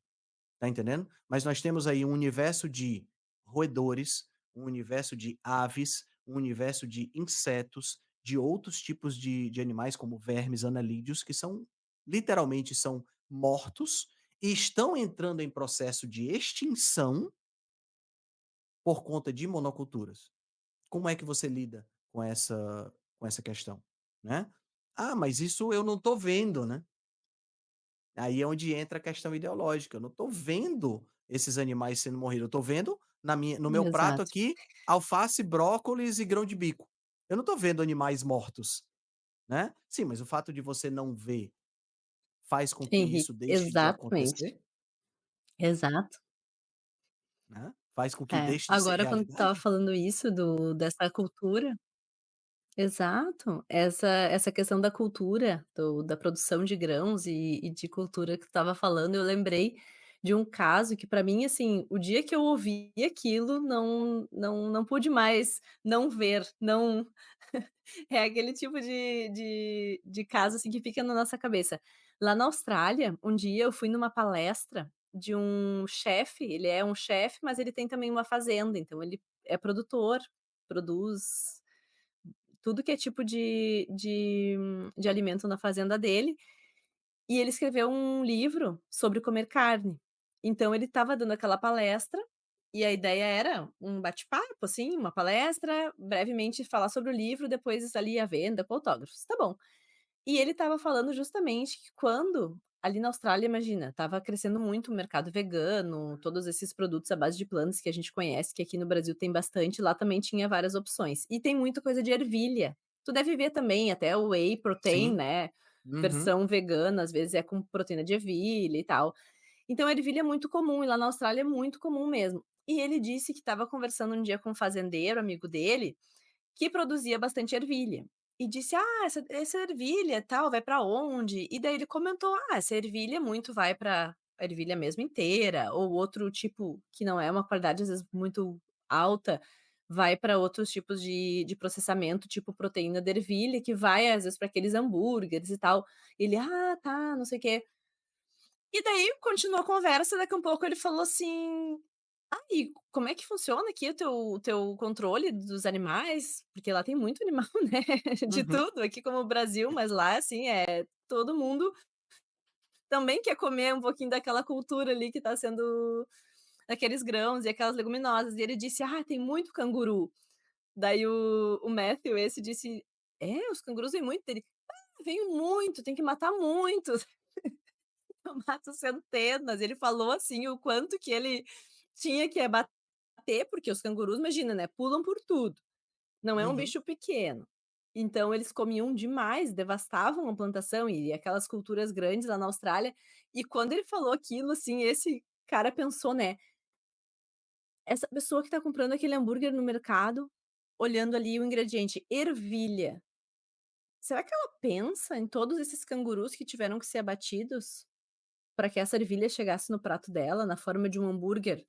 Speaker 2: Tá entendendo? Mas nós temos aí um universo de roedores, um universo de aves, um universo de insetos, de outros tipos de animais, como vermes, anelídeos, que são literalmente são mortos e estão entrando em processo de extinção por conta de monoculturas. Como é que você lida com essa questão, né? "Ah, mas isso eu não estou vendo, né?" Aí é onde entra a questão ideológica, eu não estou vendo esses animais sendo morridos, eu estou vendo no meu prato
Speaker 1: Exato.
Speaker 2: aqui, alface, brócolis e grão de bico. Eu não estou vendo animais mortos, né. Sim, mas o fato de você não ver, faz com que
Speaker 1: Henrique,
Speaker 2: isso deixe de
Speaker 1: exatamente.
Speaker 2: acontecer,
Speaker 1: Exato.
Speaker 2: né, faz com que
Speaker 1: É.
Speaker 2: deixe de ser
Speaker 1: Agora quando tu estava
Speaker 2: realidade.
Speaker 1: falando isso dessa cultura, exato, essa questão da cultura, da produção de grãos e de cultura que tu estava falando, eu lembrei de um caso que pra mim, assim, o dia que eu ouvi aquilo não pude mais não ver, não é aquele tipo de caso, assim, que fica na nossa cabeça. Lá na Austrália, um dia eu fui numa palestra de um chefe, ele é um chefe, mas ele tem também uma fazenda, então ele é produtor, produz tudo que é tipo de alimento na fazenda dele, e ele escreveu um livro sobre comer carne. Então ele estava dando aquela palestra, e a ideia era um bate-papo, assim, uma palestra, brevemente falar sobre o livro, depois ali a venda com autógrafos, tá bom. E ele estava falando justamente que quando ali na Austrália, imagina, estava crescendo muito o mercado vegano, todos esses produtos à base de plantas que a gente conhece, que aqui no Brasil tem bastante, lá também tinha várias opções. E tem muita coisa de ervilha. Tu deve ver também até o whey protein,
Speaker 2: Sim.
Speaker 1: né,
Speaker 2: Uhum.
Speaker 1: versão vegana, às vezes é com proteína de ervilha e tal. Então a ervilha é muito comum e lá na Austrália é muito comum mesmo. E ele disse que estava conversando um dia com um fazendeiro, amigo dele, que produzia bastante ervilha. E disse: "Ah, essa ervilha, tal, vai para onde?" E daí ele comentou: "Ah, essa ervilha muito vai para a ervilha mesmo inteira, ou outro tipo que não é uma qualidade, às vezes, muito alta, vai para outros tipos de processamento, tipo proteína de ervilha, que vai, às vezes, para aqueles hambúrgueres e tal." Ele: "Ah, tá, não sei o quê." E daí continuou a conversa, daqui a um pouco ele falou assim: "Ah, e como é que funciona aqui o teu controle dos animais?" Porque lá tem muito animal, né, de
Speaker 2: Uhum.
Speaker 1: tudo, aqui como o Brasil, mas lá, assim, todo mundo também quer comer um pouquinho daquela cultura ali que tá sendo aqueles grãos e aquelas leguminosas. E ele disse: "Ah, tem muito canguru." Daí o Matthew, esse, disse: "É, os cangurus vêm muito?" Ele: "Ah, vêm muito, tem que matar muitos." Eu mato centenas. Ele falou, assim, o quanto que ele tinha que bater, porque os cangurus, imagina, né, pulam por tudo, não é um
Speaker 2: Uhum.
Speaker 1: bicho pequeno. Então eles comiam demais, devastavam a plantação e aquelas culturas grandes lá na Austrália. E quando ele falou aquilo, assim, esse cara pensou, né, essa pessoa que tá comprando aquele hambúrguer no mercado, olhando ali o ingrediente, ervilha, será que ela pensa em todos esses cangurus que tiveram que ser abatidos para que essa ervilha chegasse no prato dela, na forma de um hambúrguer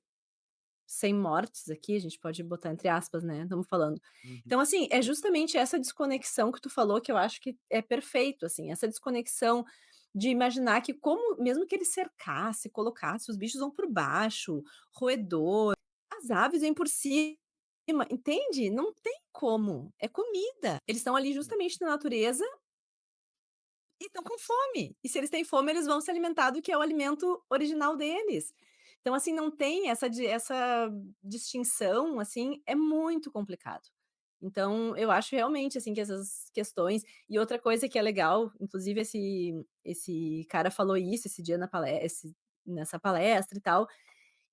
Speaker 1: sem mortes aqui, a gente pode botar entre aspas, né, estamos falando.
Speaker 2: Uhum.
Speaker 1: Então, assim, é justamente essa desconexão que tu falou que eu acho que é perfeito, assim, essa desconexão de imaginar que como mesmo que ele cercasse, colocasse, os bichos vão por baixo, roedor, as aves vêm por cima, entende? Não tem como, é comida. Eles estão ali justamente na natureza e estão com fome. E se eles têm fome, eles vão se alimentar do que é o alimento original deles. Então, assim, não tem essa distinção, assim, é muito complicado. Então, eu acho realmente, assim, que essas questões e outra coisa que é legal, inclusive esse cara falou isso esse dia nessa palestra e tal,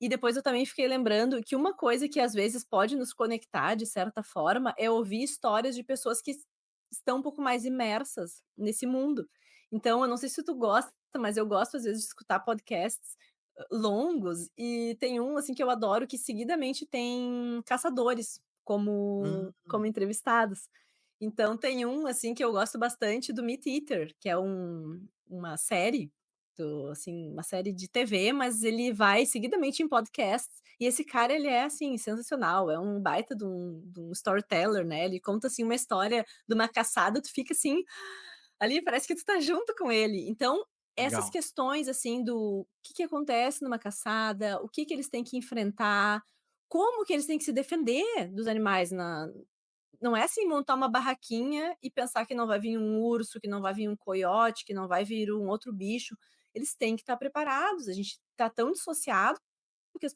Speaker 1: e depois eu também fiquei lembrando que uma coisa que às vezes pode nos conectar de certa forma, é ouvir histórias de pessoas que estão um pouco mais imersas nesse mundo. Então eu não sei se tu gosta, mas eu gosto às vezes de escutar podcasts, longos, e tem um, assim, que eu adoro que seguidamente tem caçadores como
Speaker 2: Hum.
Speaker 1: entrevistados. Então tem um, assim, que eu gosto bastante do Meat Eater, que é uma série assim, uma série de TV, mas ele vai seguidamente em podcasts, e esse cara ele é, assim, sensacional, é um baita de um storyteller, né, ele conta, assim, uma história de uma caçada, tu fica assim, ali parece que tu tá junto com ele. Então, essas
Speaker 2: Legal.
Speaker 1: questões, assim, do que acontece numa caçada, o que eles têm que enfrentar, como que eles têm que se defender dos animais não é assim montar uma barraquinha e pensar que não vai vir um urso, que não vai vir um coiote, que não vai vir um outro bicho. Eles têm que estar preparados. A gente está tão dissociado que as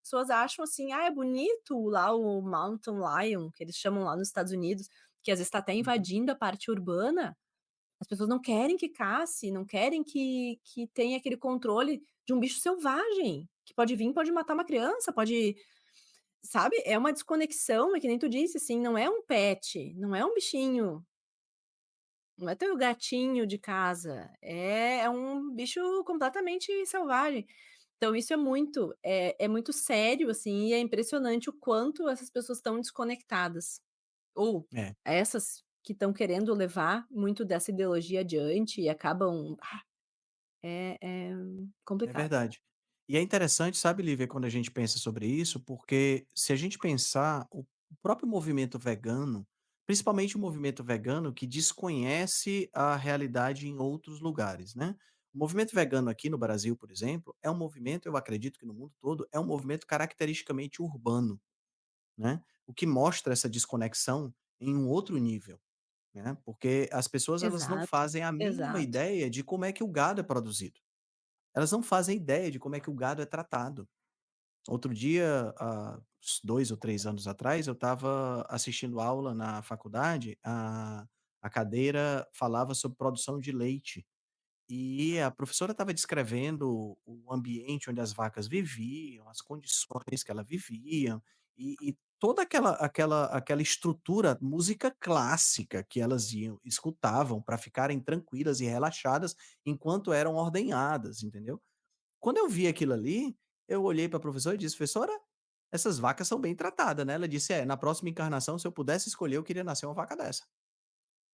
Speaker 1: pessoas acham assim: "Ah, é bonito lá o mountain lion", que eles chamam lá nos Estados Unidos, que às vezes está até
Speaker 2: Uhum.
Speaker 1: invadindo a parte urbana. As pessoas não querem que casse, não querem que tenha aquele controle de um bicho selvagem, que pode vir, pode matar uma criança, pode. Sabe, é uma desconexão, é que nem tu disse, assim, não é um pet, não é um bichinho, não é teu gatinho de casa, é um bicho completamente selvagem. Então isso é muito sério, assim, e é impressionante o quanto essas pessoas estão desconectadas. Ou
Speaker 2: É,
Speaker 1: essas que estão querendo levar muito dessa ideologia adiante e acabam é
Speaker 2: é
Speaker 1: complicado.
Speaker 2: verdade. E é interessante, sabe, Lívia, quando a gente pensa sobre isso, porque se a gente pensar, o próprio movimento vegano, principalmente o movimento vegano que desconhece a realidade em outros lugares, né? O movimento vegano aqui no Brasil, por exemplo, é um movimento, eu acredito que no mundo todo, é um movimento caracteristicamente urbano, né? O que mostra essa desconexão em um outro nível, né? Porque as pessoas elas não
Speaker 1: Exato,
Speaker 2: fazem a mínima
Speaker 1: exato.
Speaker 2: ideia de como é que o gado é produzido. Elas não fazem ideia de como é que o gado é tratado. Outro dia, há uns 2 ou 3 anos atrás, eu estava assistindo aula na faculdade, a cadeira falava sobre produção de leite, e a professora estava descrevendo o ambiente onde as vacas viviam, as condições que elas viviam, e toda aquela estrutura, música clássica que elas escutavam para ficarem tranquilas e relaxadas enquanto eram ordenhadas, entendeu? Quando eu vi aquilo ali, eu olhei para a professora e disse: "Professora, essas vacas são bem tratadas, né?" Ela disse: "É, na próxima encarnação, se eu pudesse escolher, eu queria nascer uma vaca dessa."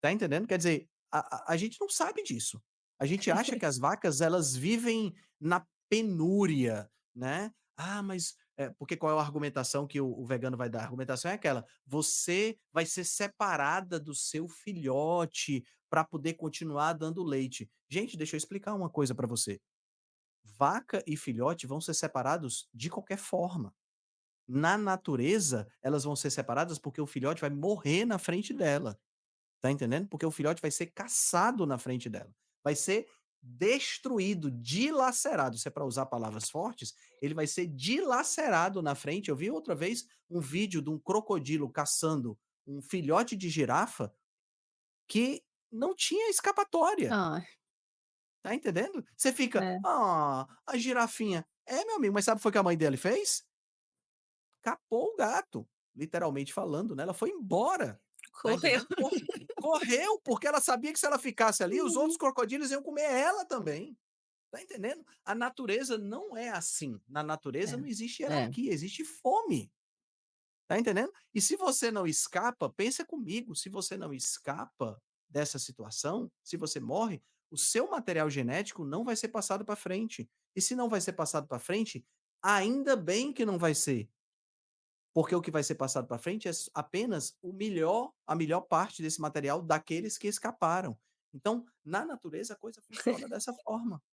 Speaker 2: Tá entendendo? Quer dizer, a gente não sabe disso. A gente acha que as vacas, elas vivem na penúria, né. "Ah, mas" porque qual é a argumentação que o vegano vai dar? A argumentação é aquela: "Você vai ser separada do seu filhote para poder continuar dando leite." Gente, deixa eu explicar uma coisa para você. Vaca e filhote vão ser separados de qualquer forma. Na natureza, elas vão ser separadas porque o filhote vai morrer na frente dela, tá entendendo? Porque o filhote vai ser caçado na frente dela, vai ser destruído, dilacerado, se é para usar palavras fortes, ele vai ser dilacerado na frente. Eu vi outra vez um vídeo de um crocodilo caçando um filhote de girafa que não tinha escapatória.
Speaker 1: Ah,
Speaker 2: Tá entendendo? Você fica:
Speaker 1: é.
Speaker 2: "Ah, a girafinha." É, meu amigo, mas sabe o que foi que a mãe dele fez? Capou o gato, literalmente falando, né, ela foi embora, tá
Speaker 1: Correu.
Speaker 2: entendendo? Correu, porque ela sabia que se ela ficasse ali, os outros
Speaker 1: Uhum.
Speaker 2: crocodilos iam comer ela também, tá entendendo? A natureza não é assim, na natureza
Speaker 1: É,
Speaker 2: não existe
Speaker 1: é.
Speaker 2: hierarquia, existe fome. Tá entendendo? E se você não escapa, pensa comigo, se você não escapa dessa situação, se você morre, o seu material genético não vai ser passado para frente. E se não vai ser passado para frente, ainda bem que não vai ser, porque o que vai ser passado para frente é apenas a melhor parte desse material daqueles que escaparam. Então, na natureza a coisa funciona dessa forma.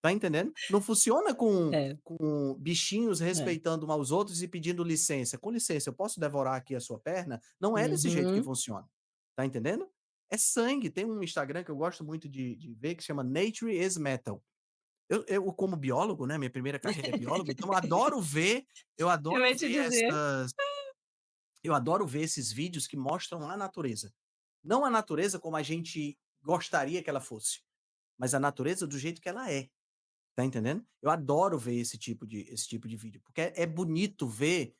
Speaker 2: Tá entendendo? Não funciona
Speaker 1: É,
Speaker 2: com bichinhos
Speaker 1: é.
Speaker 2: respeitando um aos outros e pedindo licença. "Com licença, eu posso devorar aqui a sua perna?" Não é desse jeito que
Speaker 1: Uhum.
Speaker 2: funciona. Tá entendendo? É sangue. Tem um Instagram que eu gosto muito de ver que se chama Nature is Metal. Eu como biólogo, né, minha primeira carreira é biólogo, então eu
Speaker 1: Eu
Speaker 2: adoro
Speaker 1: ia te
Speaker 2: ver
Speaker 1: dizer.
Speaker 2: eu adoro ver esses vídeos que mostram a natureza. Não a natureza como a gente gostaria que ela fosse, mas a natureza do jeito que ela é. Tá entendendo? Eu adoro ver esse tipo de vídeo, porque é bonito ver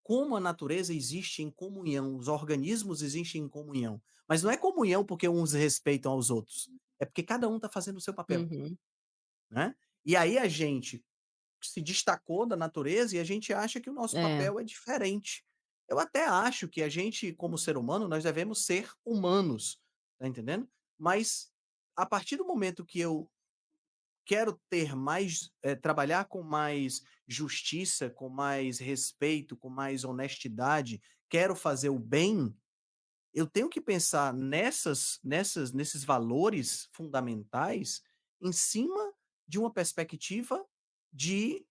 Speaker 2: como a natureza existe em comunhão, os organismos existem em comunhão. Mas não é comunhão porque uns respeitam aos outros, é porque cada um está fazendo o seu papel,
Speaker 1: Uhum.
Speaker 2: né. E aí a gente se destacou da natureza e a gente acha que o nosso
Speaker 1: É.
Speaker 2: papel é diferente. Eu até acho que a gente, como ser humano, nós devemos ser humanos, tá entendendo? Mas a partir do momento que eu quero ter mais trabalhar com mais justiça, com mais respeito, com mais honestidade, quero fazer o bem, eu tenho que pensar nesses valores fundamentais em cima de uma perspectiva de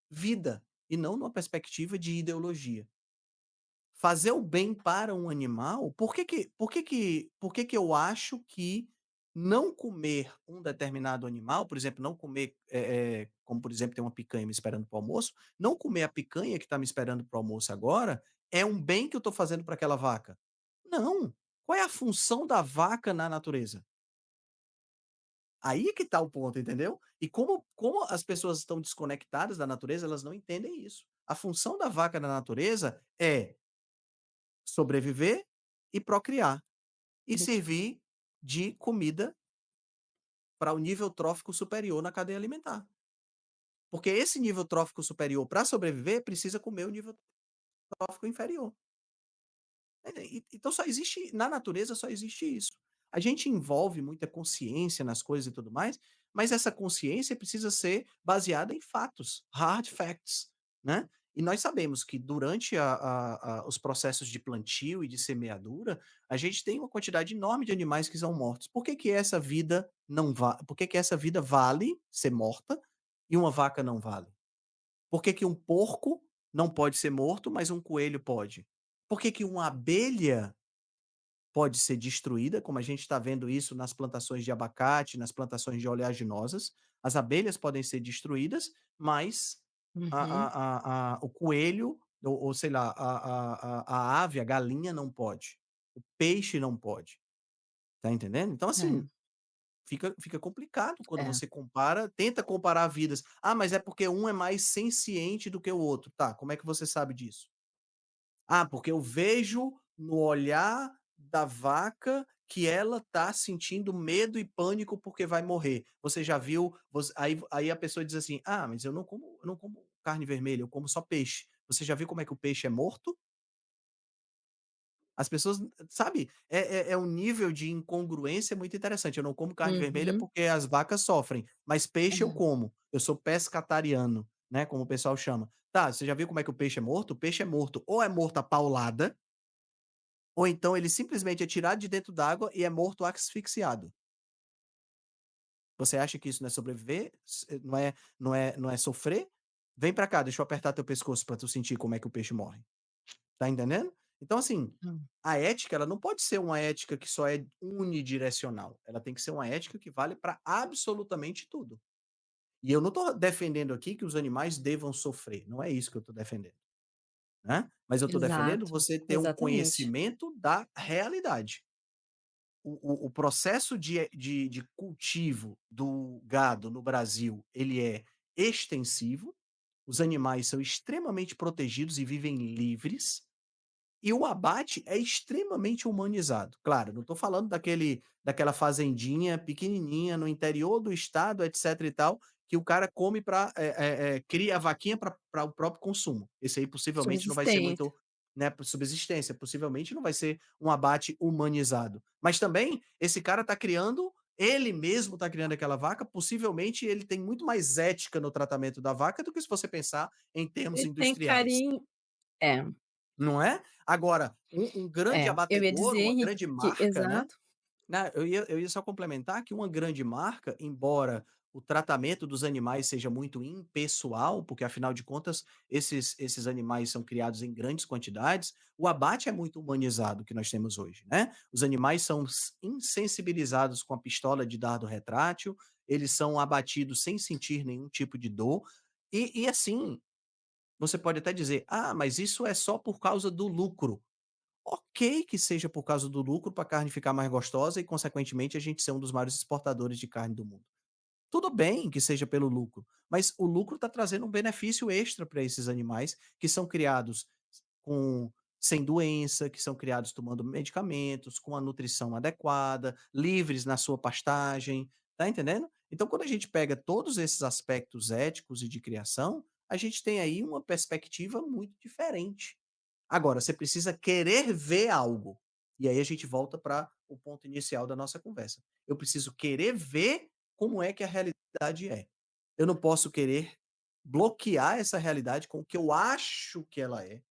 Speaker 2: vida, e não numa perspectiva de ideologia. Fazer o bem para um animal, por que que eu acho que não comer um determinado animal, por exemplo, não comer, como por exemplo, tem uma picanha me esperando para o almoço, não comer a picanha que está me esperando para o almoço agora, é um bem que eu estou fazendo para aquela vaca. Não. Qual é a função da vaca na natureza? Aí é que está o ponto, entendeu? E como as pessoas estão desconectadas da natureza, elas não entendem isso. A função da vaca na natureza é sobreviver e procriar, e servir de comida para o nível trófico superior na cadeia alimentar. Porque esse nível trófico superior, para sobreviver, precisa comer o nível trófico inferior. Então só existe na natureza só existe isso. A gente envolve muita consciência nas coisas e tudo mais, mas essa consciência precisa ser baseada em fatos, hard facts, né. E nós sabemos que durante os processos de plantio e de semeadura, a gente tem uma quantidade enorme de animais que são mortos. Por que que essa vida vale ser morta e uma vaca não vale? Por que que um porco não pode ser morto, mas um coelho pode? Por que que uma abelha pode ser destruída, como a gente está vendo isso nas plantações de abacate, nas plantações de oleaginosas? As abelhas podem ser destruídas, mas
Speaker 1: Uhum.
Speaker 2: o coelho, ou sei lá, a ave, a galinha não pode. O peixe não pode, tá entendendo? Então,
Speaker 1: É,
Speaker 2: assim, fica complicado quando
Speaker 1: é.
Speaker 2: você tenta comparar vidas. "Ah, mas é porque um é mais senciente do que o outro". Tá, como é que você sabe disso? "Ah, porque eu vejo no olhar da vaca que ela tá sentindo medo e pânico porque vai morrer". Você já viu aí a pessoa diz assim: "Ah, mas eu não como carne vermelha, eu como só peixe". Você já viu como é que o peixe é morto? As pessoas, sabe, é um nível de incongruência muito interessante. Eu não como carne vermelha
Speaker 1: Uhum.
Speaker 2: porque as vacas sofrem, mas peixe eu
Speaker 1: É.
Speaker 2: como. Eu sou pescatariano, né, como o pessoal chama. Tá, você já viu como é que o peixe é morto? O peixe é morto ou é morto a paulada, ou então ele simplesmente é tirado de dentro d'água e é morto asfixiado. Você acha que isso não é sobreviver? Não é sofrer? Vem pra cá, deixa eu apertar teu pescoço pra tu sentir como é que o peixe morre. Tá entendendo? Então, assim,
Speaker 1: Hum.
Speaker 2: a ética ela não pode ser uma ética que só é unidirecional, ela tem que ser uma ética que vale para absolutamente tudo. E eu não estou defendendo aqui que os animais devam sofrer, não é isso que eu estou defendendo, né. Mas eu estou defendendo
Speaker 1: Exato,
Speaker 2: você ter um
Speaker 1: exatamente.
Speaker 2: conhecimento da realidade. O processo de cultivo do gado no Brasil, ele é extensivo, os animais são extremamente protegidos e vivem livres, e o abate é extremamente humanizado. Claro, não estou falando daquela fazendinha pequenininha no interior do estado, etc e tal, que o cara come cria a vaquinha para o próprio consumo. Esse aí possivelmente não vai ser
Speaker 1: Subsistência.
Speaker 2: muito, né, para subsistência, possivelmente não vai ser um abate humanizado. Mas também esse cara está criando ele mesmo está criando aquela vaca, possivelmente ele tem muito mais ética no tratamento da vaca do que se você pensar em termos
Speaker 1: Ele tem
Speaker 2: industriais.
Speaker 1: carinho. É,
Speaker 2: Não é? Agora, um grande
Speaker 1: eu ia
Speaker 2: abatedor,
Speaker 1: dizer,
Speaker 2: uma
Speaker 1: Henrique,
Speaker 2: grande
Speaker 1: que
Speaker 2: marca, né,
Speaker 1: exato.
Speaker 2: eu ia só complementar que uma grande marca, embora o tratamento dos animais seja muito impessoal, porque afinal de contas esses animais são criados em grandes quantidades, o abate é muito humanizado que nós temos hoje, né. Os animais são insensibilizados com a pistola de dardo retrátil, eles são abatidos sem sentir nenhum tipo de dor, e assim, você pode até dizer: "Ah, mas isso é só por causa do lucro". Ok que seja por causa do lucro para a carne ficar mais gostosa e, consequentemente, a gente ser um dos maiores exportadores de carne do mundo. Tudo bem que seja pelo lucro, mas o lucro está trazendo um benefício extra para esses animais que são criados com sem doença, que são criados tomando medicamentos, com a nutrição adequada, livres na sua pastagem, tá entendendo? Então, quando a gente pega todos esses aspectos éticos e de criação, a gente tem aí uma perspectiva muito diferente. Agora, você precisa querer ver algo. E aí a gente volta para o ponto inicial da nossa conversa. Eu preciso querer ver como é que a realidade é. Eu não posso querer bloquear essa realidade com o que eu acho que ela é,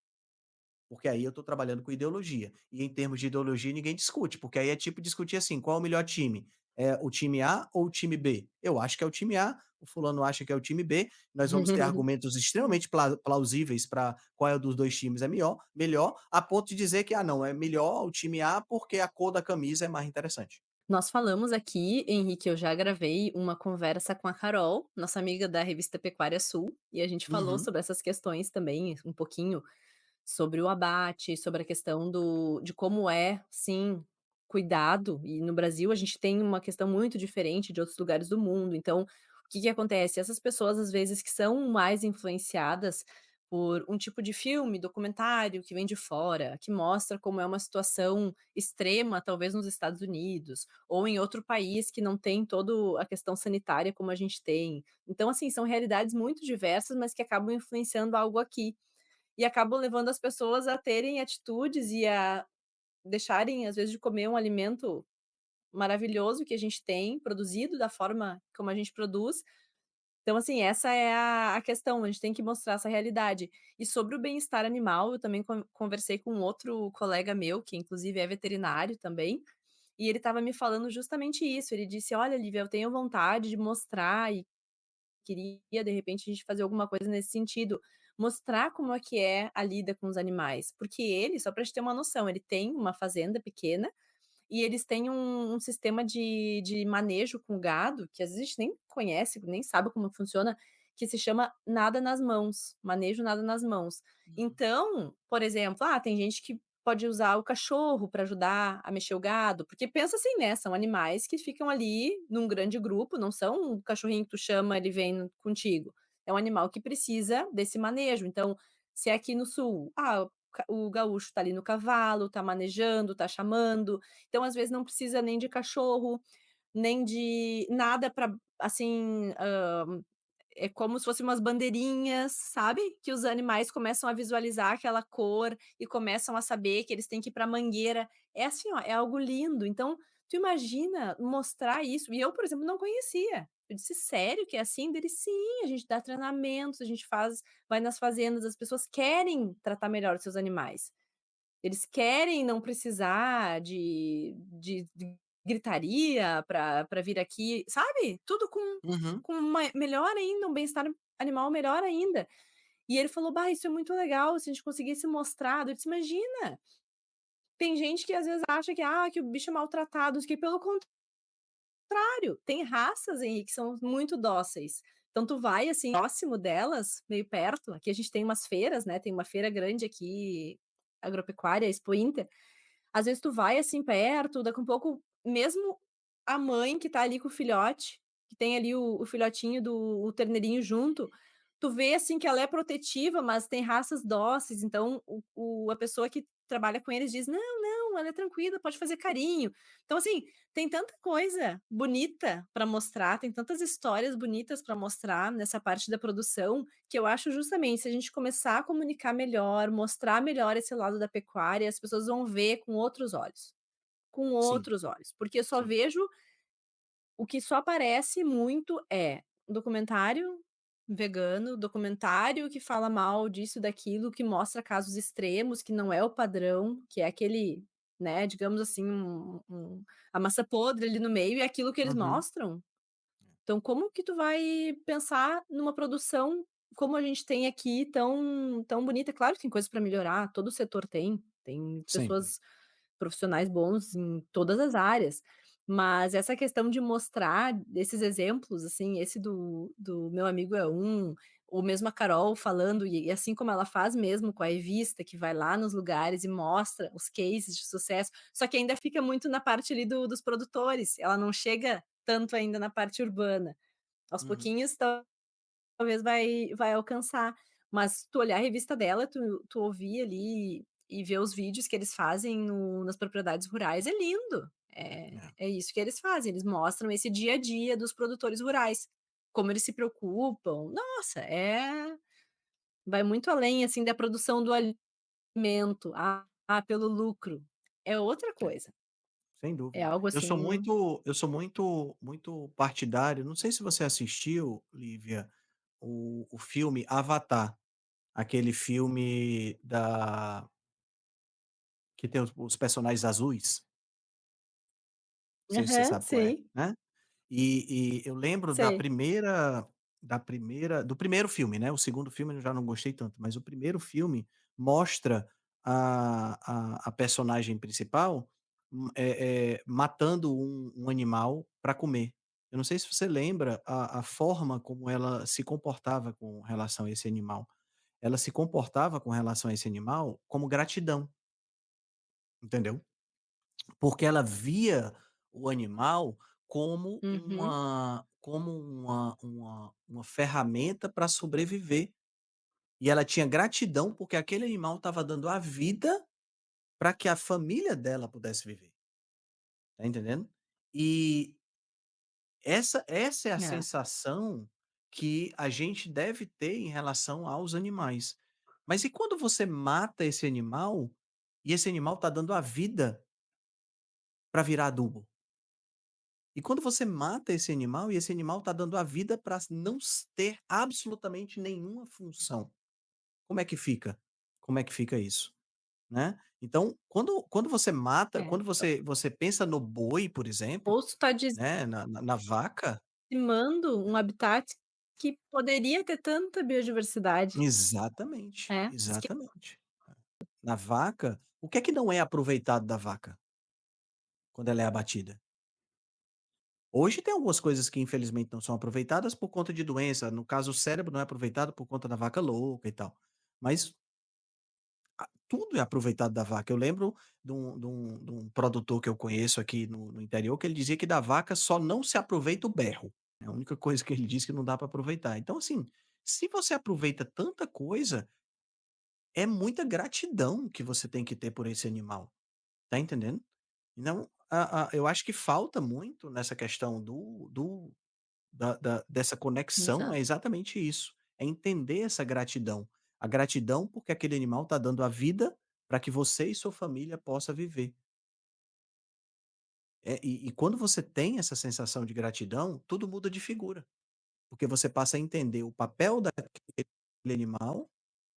Speaker 2: porque aí eu estou trabalhando com ideologia. E em termos de ideologia ninguém discute, porque aí é tipo discutir assim: qual é o melhor time? É o time A ou o time B? Eu acho que é o time A, o fulano acha que é o time B. Nós vamos ter argumentos extremamente plausíveis para qual é dos 2 times é melhor, a ponto de dizer que: "Ah, não, é melhor o time A porque a cor da camisa é mais interessante".
Speaker 1: Nós falamos aqui, Henrique, eu já gravei uma conversa com a Carol, nossa amiga da revista Pecuária Sul, e a gente falou
Speaker 2: Uhum.
Speaker 1: sobre essas questões também, um pouquinho sobre o abate, sobre a questão de como é, sim, cuidado, e no Brasil a gente tem uma questão muito diferente de outros lugares do mundo, então, o que que acontece? Essas pessoas, às vezes, que são mais influenciadas por um tipo de filme, documentário que vem de fora, que mostra como é uma situação extrema, talvez nos Estados Unidos, ou em outro país que não tem toda a questão sanitária como a gente tem. Então, assim, são realidades muito diversas, mas que acabam influenciando algo aqui. E acabam levando as pessoas a terem atitudes e a deixarem, às vezes, de comer um alimento maravilhoso que a gente tem produzido da forma como a gente produz. Então, assim, essa é a questão, a gente tem que mostrar essa realidade. E sobre o bem-estar animal, eu também conversei com outro colega meu, que inclusive é veterinário também, e ele estava me falando justamente isso, ele disse: "Olha, Lívia, eu tenho vontade de mostrar e queria, de repente, a gente fazer alguma coisa nesse sentido, mostrar como é que é a lida com os animais". Porque ele, só pra gente ter uma noção, ele tem uma fazenda pequena e eles têm um sistema de manejo com gado, que às vezes a gente nem conhece, nem sabe como funciona, que se chama nada nas mãos, manejo nada nas mãos.
Speaker 2: Hum.
Speaker 1: Então, por exemplo, tem gente que pode usar o cachorro para ajudar a mexer o gado, porque pensa assim, né, são animais que ficam ali num grande grupo, não são um cachorrinho que tu chama, ele vem contigo. É um animal que precisa desse manejo. Então, se é aqui no sul, o gaúcho tá ali no cavalo, tá manejando, tá chamando, então, às vezes, não precisa nem de cachorro, nem de nada para assim, é como se fossem umas bandeirinhas, sabe, que os animais começam a visualizar aquela cor e começam a saber que eles têm que ir pra mangueira. É assim, ó, é algo lindo. Então, tu imagina mostrar isso e eu, por exemplo, não conhecia. Eu disse: "Sério que é assim?" Dele: "Sim, a gente dá treinamentos, a gente vai nas fazendas, as pessoas querem tratar melhor os seus animais". Eles querem não precisar de gritaria para vir aqui, sabe? Tudo
Speaker 2: Uhum.
Speaker 1: com uma melhor ainda, um bem-estar animal melhor ainda. E ele falou: "Bah, isso é muito legal, se a gente conseguisse mostrar". Eu disse: "Imagina, tem gente que às vezes acha que o bicho é maltratado, que pelo contrário, tem raças, Henrique, que são muito dóceis. Então tu vai, assim, próximo delas, meio perto, aqui a gente tem umas feiras, né, tem uma feira grande aqui, agropecuária, Expo Inter, às vezes tu vai, assim, perto, daqui um pouco, mesmo a mãe que tá ali com o filhote, que tem ali o filhotinho do o terneirinho junto, tu vê, assim, que ela é protetiva, mas tem raças dóceis, então a pessoa que trabalha com eles diz: "Não, não, ela é tranquila, pode fazer carinho". Então, assim, tem tanta coisa bonita para mostrar, tem tantas histórias bonitas para mostrar nessa parte da produção, que eu acho justamente se a gente começar a comunicar melhor, mostrar melhor esse lado da pecuária, as pessoas vão ver com outros olhos, com
Speaker 2: Sim,
Speaker 1: outros olhos, porque eu só
Speaker 2: sim.
Speaker 1: vejo o que só aparece muito é documentário vegano, documentário que fala mal disso, daquilo, que mostra casos extremos, que não é o padrão, que é aquele, né, digamos assim, a massa podre ali no meio, e é aquilo que eles
Speaker 2: Uhum.
Speaker 1: mostram. Então como que tu vai pensar numa produção como a gente tem aqui tão bonita? Claro que tem coisas para melhorar, todo o setor tem
Speaker 2: Sempre.
Speaker 1: pessoas profissionais bons em todas as áreas, mas essa questão de mostrar desses exemplos, assim, esse do meu amigo é um, ou mesmo a Carol falando, e assim como ela faz mesmo com a revista, que vai lá nos lugares e mostra os cases de sucesso, só que ainda fica muito na parte ali dos produtores, ela não chega tanto ainda na parte urbana. Aos
Speaker 2: Uhum.
Speaker 1: pouquinhos talvez vai alcançar, mas tu olhar a revista dela, tu ouvir ali e ver os vídeos que eles fazem nas propriedades rurais é lindo.
Speaker 2: É,
Speaker 1: É isso que eles fazem, eles mostram esse dia a dia dos produtores rurais, como eles se preocupam. Nossa, vai muito além, assim, da produção do alimento, pelo lucro. É outra
Speaker 2: é,
Speaker 1: coisa,
Speaker 2: sem
Speaker 1: é
Speaker 2: dúvida.
Speaker 1: algo assim.
Speaker 2: Eu sou muito partidário, não sei se você assistiu, Lívia, o filme Avatar, aquele filme da que tem os personagens azuis, não sei se você
Speaker 1: Aham,
Speaker 2: sabe qual é,
Speaker 1: sei,
Speaker 2: né. E eu lembro
Speaker 1: sei.
Speaker 2: do primeiro filme, né, o segundo filme eu já não gostei tanto, mas o primeiro filme mostra a personagem principal, matando um animal para comer. Eu não sei se você lembra a forma como ela se comportava com relação a esse animal. Ela se comportava com relação a esse animal como gratidão, entendeu? Porque ela via o animal
Speaker 1: Uhum.
Speaker 2: como uma ferramenta para sobreviver. E ela tinha gratidão, porque aquele animal estava dando a vida para que a família dela pudesse viver, tá entendendo? E essa é a
Speaker 1: É.
Speaker 2: sensação que a gente deve ter em relação aos animais. Mas e quando você mata esse animal, e esse animal está dando a vida para virar adubo? E quando você mata esse animal, e esse animal está dando a vida para não ter absolutamente nenhuma função, como é que fica? Como é que fica isso, né? Então, quando você mata,
Speaker 1: É.
Speaker 2: quando você pensa no boi, por exemplo,
Speaker 1: Ou tu tá
Speaker 2: né, na vaca.
Speaker 1: dizimando um habitat que poderia ter tanta biodiversidade.
Speaker 2: Exatamente,
Speaker 1: É, esque
Speaker 2: exatamente. Na vaca, o que é que não é aproveitado da vaca, quando ela é abatida? Hoje tem algumas coisas que infelizmente não são aproveitadas por conta de doença, no caso o cérebro não é aproveitado por conta da vaca louca e tal, mas tudo é aproveitado da vaca. Eu lembro de um produtor que eu conheço aqui no interior, que ele dizia que da vaca só não se aproveita o berro, é a única coisa que ele diz que não dá para aproveitar. Então assim, se você aproveita tanta coisa, é muita gratidão que você tem que ter por esse animal, tá entendendo? Não, eu acho que falta muito nessa questão dessa conexão é
Speaker 1: exato.
Speaker 2: exatamente isso, é entender essa gratidão. A gratidão porque aquele animal está dando a vida para que você e sua família possa viver. E quando você tem essa sensação de gratidão, tudo muda de figura, porque você passa a entender o papel daquele animal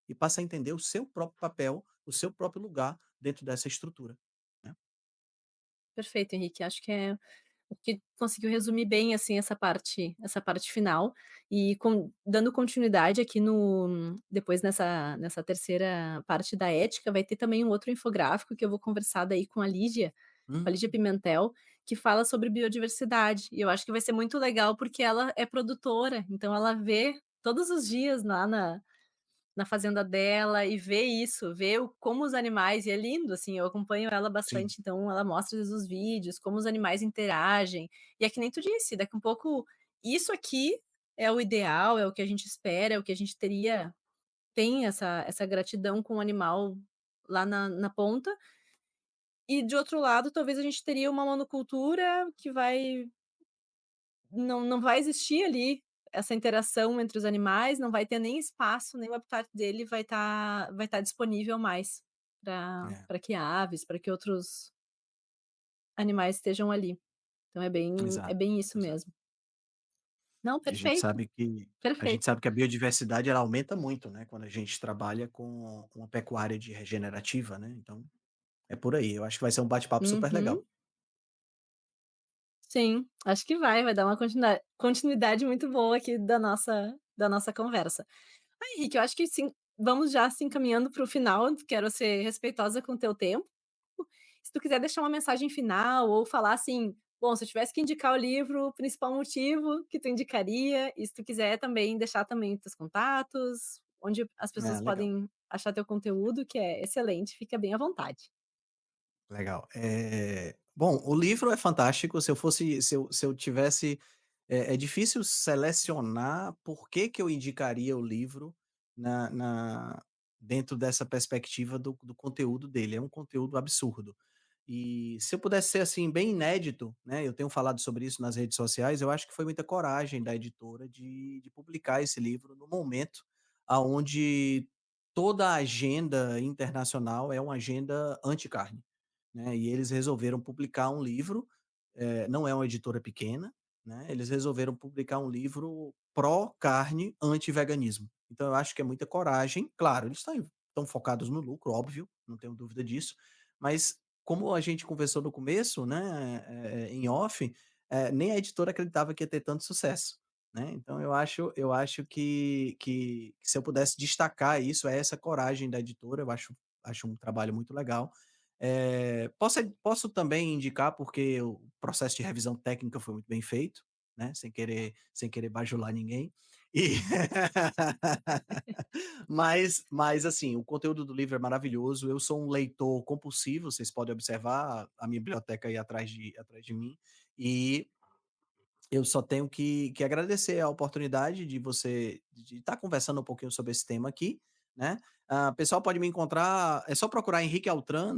Speaker 2: e passa a entender o seu próprio papel, o seu próprio lugar dentro dessa estrutura, né.
Speaker 1: Perfeito, Henrique. Acho que é o que conseguiu resumir bem, assim, essa parte final. E dando continuidade aqui no depois nessa terceira parte da ética, vai ter também um outro infográfico que eu vou conversar daí com a Lídia
Speaker 2: Hum,
Speaker 1: Pimentel, que fala sobre biodiversidade. E eu acho que vai ser muito legal, porque ela é produtora, então ela vê todos os dias lá na fazenda dela e ver isso, ver como os animais e é lindo, assim, eu acompanho ela
Speaker 2: sim,
Speaker 1: bastante, então ela mostra às vezes os vídeos, como os animais interagem, e é que nem tu disse, daqui um pouco isso aqui é o ideal, é o que a gente espera, é o que a gente tem essa gratidão com o animal lá na ponta, e de outro lado talvez a gente teria uma monocultura que não vai existir ali essa interação entre os animais, não vai ter nem espaço, nem o habitat dele vai estar disponível mais
Speaker 2: é,
Speaker 1: para que aves, para que outros animais estejam ali. Então é
Speaker 2: exato,
Speaker 1: bem isso
Speaker 2: exato.
Speaker 1: mesmo. Não,
Speaker 2: E
Speaker 1: perfeito,
Speaker 2: a gente
Speaker 1: perfeito.
Speaker 2: sabe que a biodiversidade ela aumenta muito, né, quando a gente trabalha com uma pecuária de regenerativa, né, então é por aí, eu acho que vai ser um bate-papo super
Speaker 1: Uhum.
Speaker 2: legal.
Speaker 1: Sim, acho que vai dar uma continuidade muito boa aqui da nossa conversa. Ah, Henrique, eu acho que sim, vamos já se encaminhando para o final, quero ser respeitosa com o teu tempo. Se tu quiser deixar uma mensagem final ou falar assim: "Bom, se eu tivesse que indicar o livro, o principal motivo que tu indicaria", e se tu quiser também deixar também teus contatos, onde as
Speaker 2: Ah,
Speaker 1: pessoas
Speaker 2: legal,
Speaker 1: podem achar teu conteúdo, que é excelente, fica bem à vontade.
Speaker 2: legal. Bom, o livro é fantástico, se eu tivesse é difícil selecionar por que que eu indicaria o livro na dentro dessa perspectiva do conteúdo dele, é um conteúdo absurdo. E se eu pudesse ser, assim, bem inédito, né, eu tenho falado sobre isso nas redes sociais, eu acho que foi muita coragem da editora de publicar esse livro no momento aonde toda a agenda internacional é uma agenda anti-carne, né, e eles resolveram publicar um livro, não é uma editora pequena, né, eles resolveram publicar um livro pró-carne, anti-veganismo. Então eu acho que é muita coragem, claro, eles estão focados no lucro, óbvio, não tenho dúvida disso, mas como a gente conversou no começo, né, em off, nem a editora acreditava que ia ter tanto sucesso, né, então eu acho que se eu pudesse destacar isso, é essa coragem da editora, eu acho um trabalho muito legal. Posso também indicar, porque o processo de revisão técnica foi muito bem feito, né, sem querer bajular ninguém, e mas assim, o conteúdo do livro é maravilhoso, eu sou um leitor compulsivo, vocês podem observar a minha biblioteca aí atrás de mim, e eu só tenho que agradecer a oportunidade de você de estar conversando um pouquinho sobre esse tema aqui, né. O pessoal pode me encontrar é só procurar Henrique Altran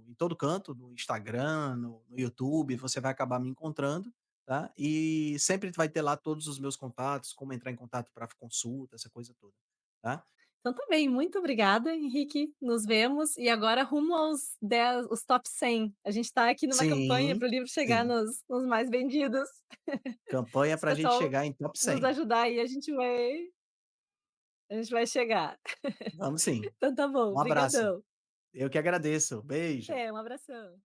Speaker 2: em todo canto, no Instagram, no YouTube, você vai acabar me encontrando, tá. E sempre vai ter lá todos os meus contatos, como entrar em contato para consulta, essa coisa toda, tá.
Speaker 1: Então tá bem, muito obrigada, Henrique, nos vemos e agora rumo aos 10, os top 100. A gente tá aqui numa campanha
Speaker 2: Sim,
Speaker 1: para o livro chegar
Speaker 2: sim.
Speaker 1: nos mais vendidos.
Speaker 2: Campanha
Speaker 1: Se o
Speaker 2: pra gente
Speaker 1: pessoal
Speaker 2: chegar em top
Speaker 1: nos
Speaker 2: 100.
Speaker 1: ajudar aí, a gente vai chegar.
Speaker 2: Vamos sim.
Speaker 1: Então tá bom,
Speaker 2: Um abraço.
Speaker 1: brigadão.
Speaker 2: Eu que agradeço. Beijo.
Speaker 1: Até, um abração.